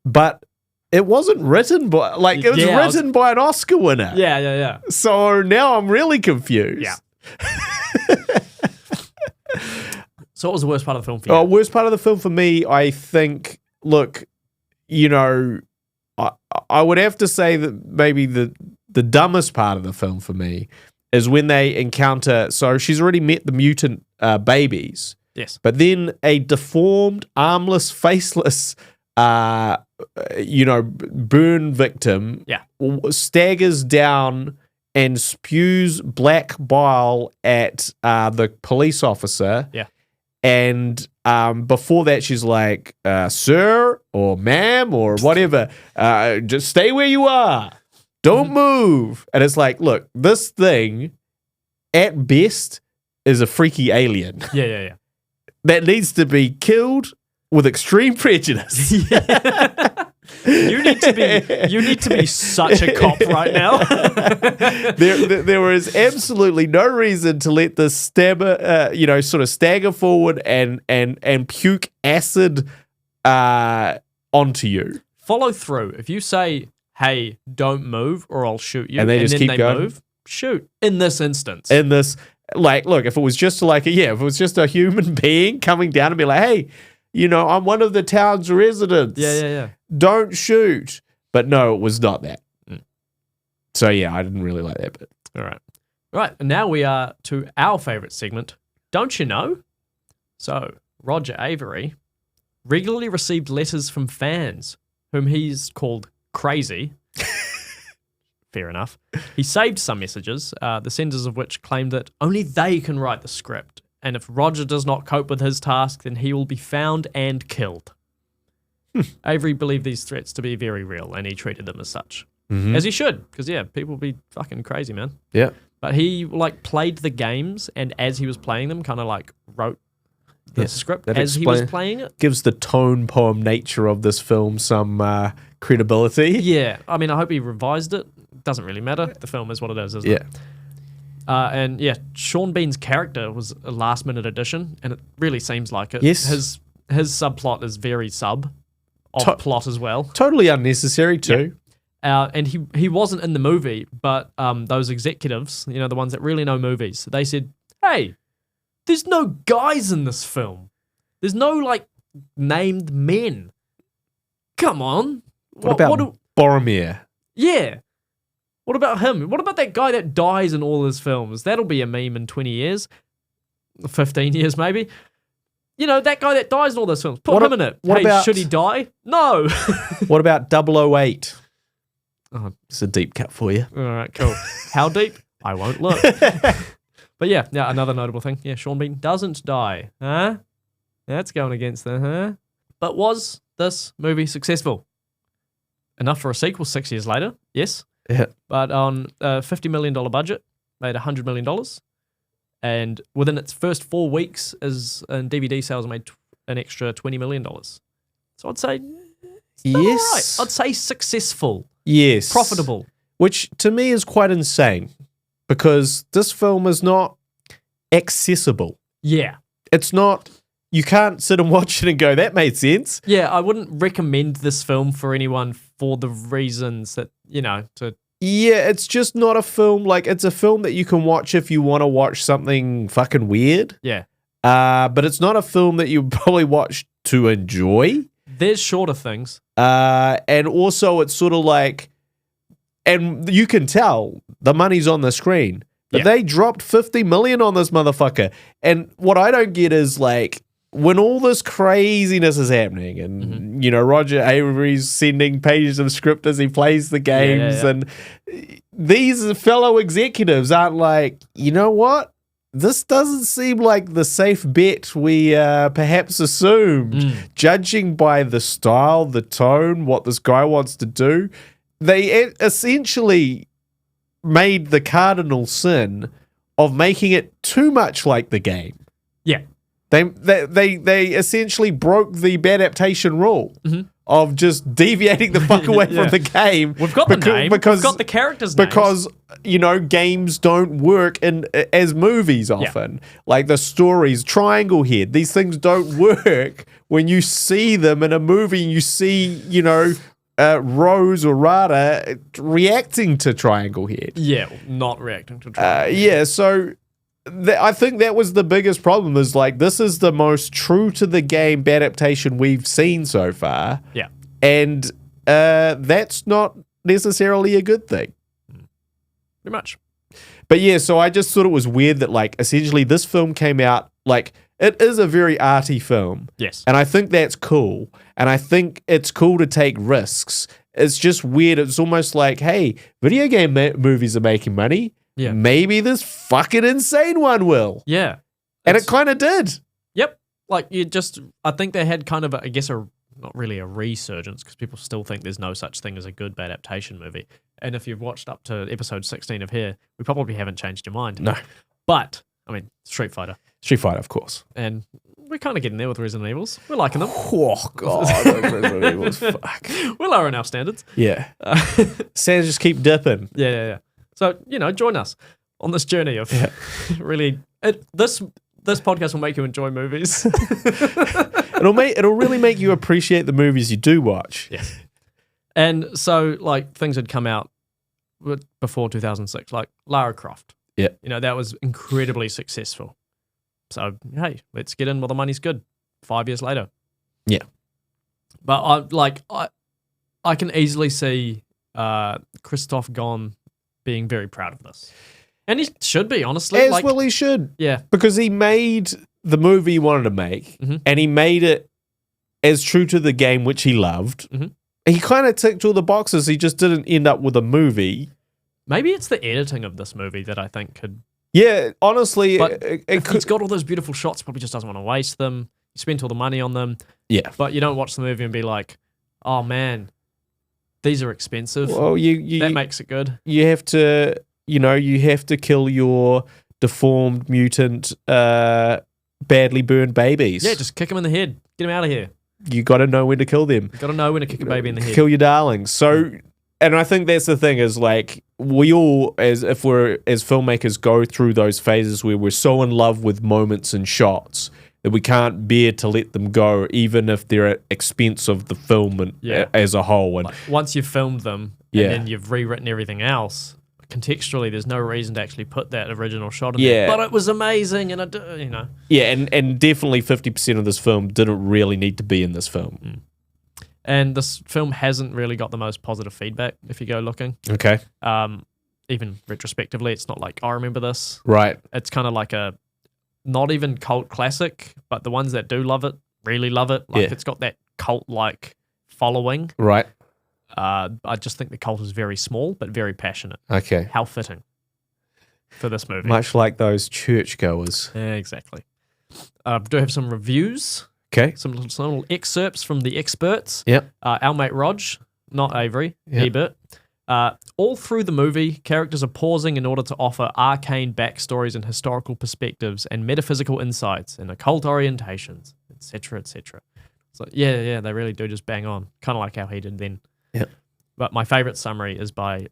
but it wasn't written by, like, it was written by an Oscar winner. Yeah. So now I'm really confused. Yeah. So what was the worst part of the film for you? Worst part of the film for me, I think, look, you know, I would have to say that maybe the dumbest part of the film for me is when they encounter, so she's already met the mutant babies. Yes. But then a deformed, armless, faceless, burn victim staggers down and spews black bile at the police officer. Yeah. And before that, she's like, sir or ma'am or whatever, just stay where you are. Don't move. And it's like, look, this thing at best is a freaky alien. Yeah. That needs to be killed with extreme prejudice. You need to be such a cop right now. There was absolutely no reason to let this sort of stagger forward and puke acid onto you. Follow through. If you say, "Hey, don't move, or I'll shoot you," and they just keep going, move, shoot. In this instance, like, look, if it was just like if it was just a human being coming down and be like, "Hey, you know, I'm one of the town's residents. Yeah. Don't shoot." But no, it was not that. So yeah, I didn't really like that bit. All right. Right, and now we are to our favorite segment, Don't You Know? So, Roger Avery regularly received letters from fans whom he's called crazy. Fair enough. He saved some messages, the senders of which claimed that only they can write the script, and if Roger does not cope with his task, then he will be found and killed. Avery believed these threats to be very real, and he treated them as such. As he should, because, people be fucking crazy, man. Yeah. But he, played the games, and as he was playing them, kind of, wrote the script as he was playing it. Gives the tone poem nature of this film some credibility. Yeah. I mean, I hope he revised it. Doesn't really matter. The film is what it is, isn't it? And Sean Bean's character was a last-minute addition, and it really seems like it. Yes. His subplot is very plot as well. Totally unnecessary too. And he wasn't in the movie, but those executives, the ones that really know movies, they said, hey, there's no guys in this film. There's no, named men. Come on. What about Boromir? Yeah. What about him? What about that guy that dies in all his films? That'll be a meme in 20 years. 15 years, maybe. That guy that dies in all those films. Put him in it. Should he die? No. What about 008? Oh, it's a deep cut for you. All right, cool. How deep? I won't look. But yeah, another notable thing. Yeah, Sean Bean doesn't die. Huh? That's going against the But was this movie successful? Enough for a sequel 6 years later? Yes. Yeah. But on a $50 million budget, made $100 million. And within its first 4 weeks, in DVD sales, made an extra $20 million. So I'd say, yes. All right. I'd say successful. Yes. Profitable. Which to me is quite insane because this film is not accessible. Yeah. It's not, you can't sit and watch it and go, that made sense. Yeah, I wouldn't recommend this film for anyone for the reasons that, to... Yeah, it's just not a film, it's a film that you can watch if you want to watch something fucking weird. Yeah. But it's not a film that you probably watch to enjoy. There's shorter things. And also it's sort of and you can tell the money's on the screen. But they dropped 50 million on this motherfucker. And what I don't get is when all this craziness is happening and, Roger Avery's sending pages of script as he plays the games and these fellow executives aren't you know what? This doesn't seem like the safe bet we perhaps assumed. Judging by the style, the tone, what this guy wants to do, they essentially made the cardinal sin of making it too much like the game. Yeah. They essentially broke the badaptation rule of just deviating the fuck away from the game. We've got the name. We've got the characters' names. Because, games don't work as movies often. The stories, Triangle Head, these things don't work when you see them in a movie and you see, Rose or Rada reacting to Triangle Head. Yeah, not reacting to Triangle Head. So... I think that was the biggest problem is this is the most true to the game badaptation we've seen so far. Yeah. And that's not necessarily a good thing. Pretty much. But yeah, so I just thought it was weird that essentially this film came out it is a very arty film. Yes. And I think that's cool. And I think it's cool to take risks. It's just weird. It's almost hey, video game movies are making money. Yeah. Maybe this fucking insane one will. Yeah. And it kind of did. Yep. I think they had kind of, not really a resurgence because people still think there's no such thing as a good badaptation movie. And if you've watched up to episode 16 of here, we probably haven't changed your mind. No. But, Street Fighter. Street Fighter, of course. And we're kind of getting there with Resident Evils. We're liking them. Oh, God. Resident Evils, fuck. We're lowering our standards. Yeah. Standards just keep dipping. Yeah. So, join us on this journey of really... This podcast will make you enjoy movies. It'll really make you appreciate the movies you do watch. Yeah. And so, things had come out before 2006, like Lara Croft. Yeah. That was incredibly successful. So, hey, let's get in while the money's good. 5 years later. Yeah. But I can easily see Christoph Gone being very proud of this. And he should be, honestly. As well he should. Yeah. Because he made the movie he wanted to make, and he made it as true to the game which he loved. He kind of ticked all the boxes. He just didn't end up with a movie. Maybe it's the editing of this movie that I think could... Yeah, honestly, But it he's got all those beautiful shots, he probably just doesn't want to waste them. He spent all the money on them. Yeah. But you don't watch the movie and be like, oh man, these are expensive. Well, that makes it good. You have to, you have to kill your deformed, mutant, badly burned babies. Yeah, just kick them in the head. Get them out of here. You got to know when to kill them. You got to know when to kick a baby in the head. Kill your darlings. So, and I think that's the thing is like we all, as filmmakers, go through those phases where we're so in love with moments and shots that we can't bear to let them go, even if they're at expense of the film as a whole. And like, once you've filmed them and then you've rewritten everything else, contextually, there's no reason to actually put that original shot in there. But it was amazing, and Yeah, and definitely 50% of this film didn't really need to be in this film. And this film hasn't really got the most positive feedback if you go looking. Okay. Even retrospectively, it's not like, I remember this. Right. It's kind of like a not even cult classic, but the ones that do love it really love it. Like it's got that cult-like following. Right. I just think the cult is very small, but very passionate. Okay. How fitting for this movie. Much like those churchgoers. Yeah, exactly. Do have some reviews. Okay. Some little excerpts from the experts. Yep. Our mate Rog, not Avery, Ebert. All through the movie, characters are pausing in order to offer arcane backstories and historical perspectives and metaphysical insights and occult orientations, etc., etc. So yeah, they really do just bang on, kind of like how he did then. Yep. But my favorite summary is by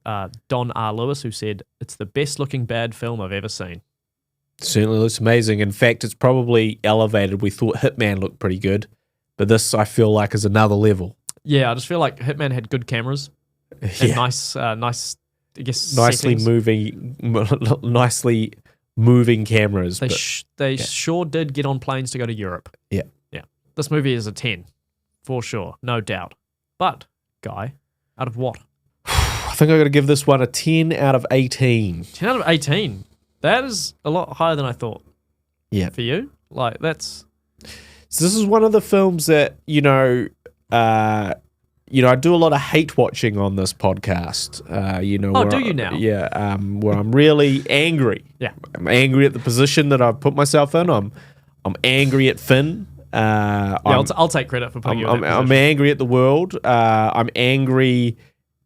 Don R. Lewis, who said, "It's the best-looking bad film I've ever seen." Certainly looks amazing. In fact, it's probably elevated. We thought Hitman looked pretty good, but this I feel like is another level. Yeah, I just feel like Hitman had good cameras. And nice, I guess, nicely settings. moving cameras. They sure did get on planes to go to Europe. Yeah. This movie is a 10, for sure, no doubt. But, Guy, out of what? I think I got to give this one a 10 out of 18. 10 out of 18. That is a lot higher than I thought. Yeah. For you? Like, that's... So this is one of the films that, I do a lot of hate watching on this podcast. do you now? Yeah, where I'm really angry. Yeah. I'm angry at the position that I've put myself in. I'm angry at Finn. I'll take credit for putting you in that I'm position. angry at the world. I'm angry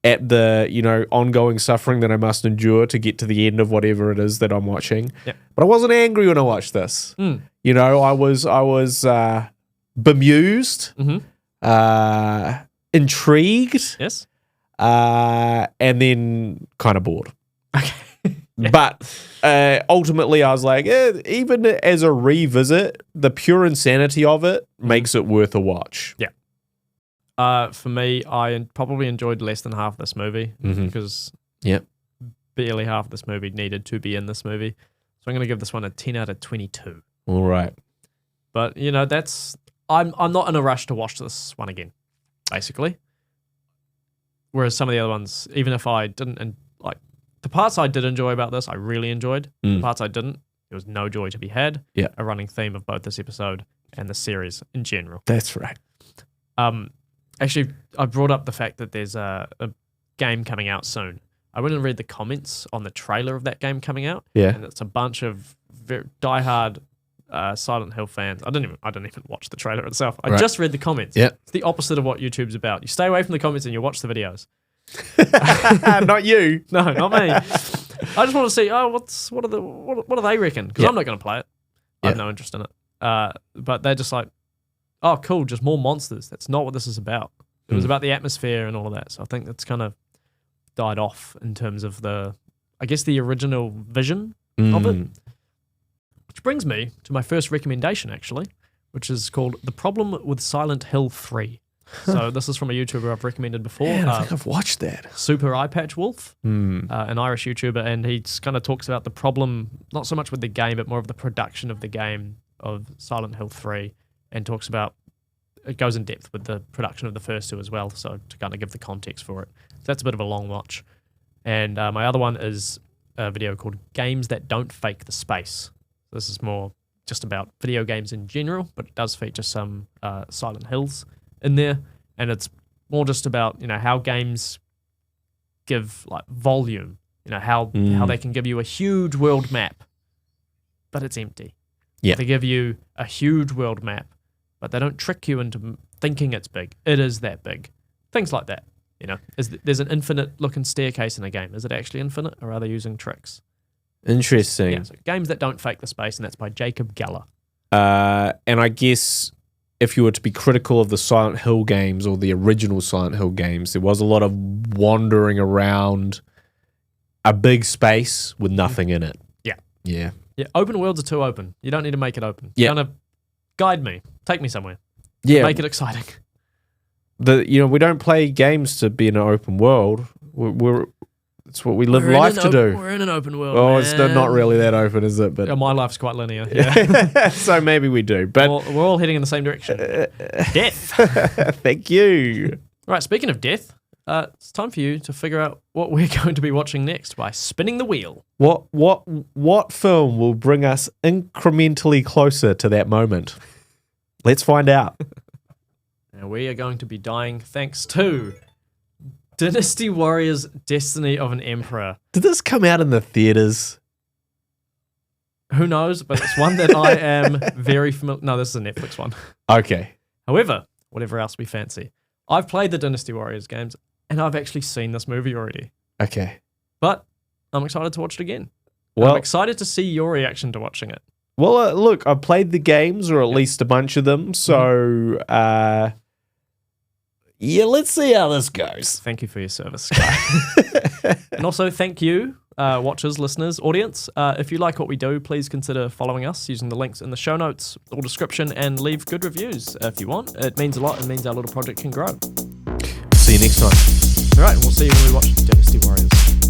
at the ongoing suffering that I must endure to get to the end of whatever it is that I'm watching. Yeah. But I wasn't angry when I watched this. I was bemused, intrigued, Yes. and then kind of bored. Okay. Yeah. But ultimately, I was like, even as a revisit, the pure insanity of it makes it worth a watch. Yeah. For me, I probably enjoyed less than half this movie because barely half of this movie needed to be in this movie. So I'm going to give this one a 10 out of 22. All right. But, I'm not in a rush to watch this one again, basically. Whereas some of the other ones, even if I didn't, and like the parts I did enjoy about this, I really enjoyed. The parts I didn't, there was no joy to be had. Yeah. A running theme of both this episode and the series in general. That's right. Actually, I brought up the fact that there's a game coming out soon. I went and read the comments on the trailer of that game coming out. Yeah. And it's a bunch of diehard Silent Hill fans. I didn't even watch the trailer itself. I just read the comments. Yeah. It's the opposite of what YouTube's about. You stay away from the comments and you watch the videos. Not you. No, not me. I just want to see. What do they reckon? Because I'm not going to play it. I have no interest in it. But they're just like, oh, cool, just more monsters. That's not what this is about. It was about the atmosphere and all of that. So I think that's kind of died off in terms of the original vision of it. Which brings me to my first recommendation, actually, which is called The Problem with Silent Hill 3. So this is from a YouTuber I've recommended before. I think I've watched that. Super Eye Patch Wolf, an Irish YouTuber, and he kind of talks about the problem, not so much with the game, but more of the production of the game of Silent Hill 3, and talks about, it goes in depth with the production of the first two as well, so to kind of give the context for it. So that's a bit of a long watch. And my other one is a video called Games That Don't Fake the Space. This is more just about video games in general, but it does feature some Silent Hills in there, and it's more just about, you know, how games give like volume, you know, how they can give you a huge world map, but it's empty. Yeah. They give you a huge world map, but they don't trick you into thinking it's big. It is that big. Things like that. You know, there's an infinite looking staircase in a game. Is it actually infinite, or are they using tricks? Interesting. Yeah, so Games That Don't Fake the Space, and that's by Jacob Geller. And I guess if you were to be critical of the Silent Hill games or the original Silent Hill games, there was a lot of wandering around a big space with nothing in it. Yeah. Yeah. Yeah, open worlds are too open. You don't need to make it open. Yeah. Kind of guide me. Take me somewhere. Yeah. Make it exciting. We don't play games to be in an open world. It's what we live life to do. We're in an open world. Oh, man. it's not really that open, is it? But Yeah, my life's quite linear. Yeah. so maybe we do. But we're all heading in the same direction. Death. Thank you. Right, speaking of death, it's time for you to figure out what we're going to be watching next by spinning the wheel. What film will bring us incrementally closer to that moment? Let's find out. Now we are going to be dying thanks to Dynasty Warriors Destiny of an Emperor. Did this come out in the theaters? Who knows, but it's one that I am very familiar. No, this is a Netflix one. Okay. However, whatever else we fancy. I've played the Dynasty Warriors games, and I've actually seen this movie already. Okay. But I'm excited to watch it again. Well, I'm excited to see your reaction to watching it. Well, look, I've played the games, or at least a bunch of them, so yeah, let's see how this goes. Thank you for your service, Sky. And also, thank you, watchers, listeners, audience. If you like what we do, please consider following us using the links in the show notes or description, and leave good reviews if you want. It means a lot. It means our little project can grow. See you next time. All right, and we'll see you when we watch Dynasty Warriors.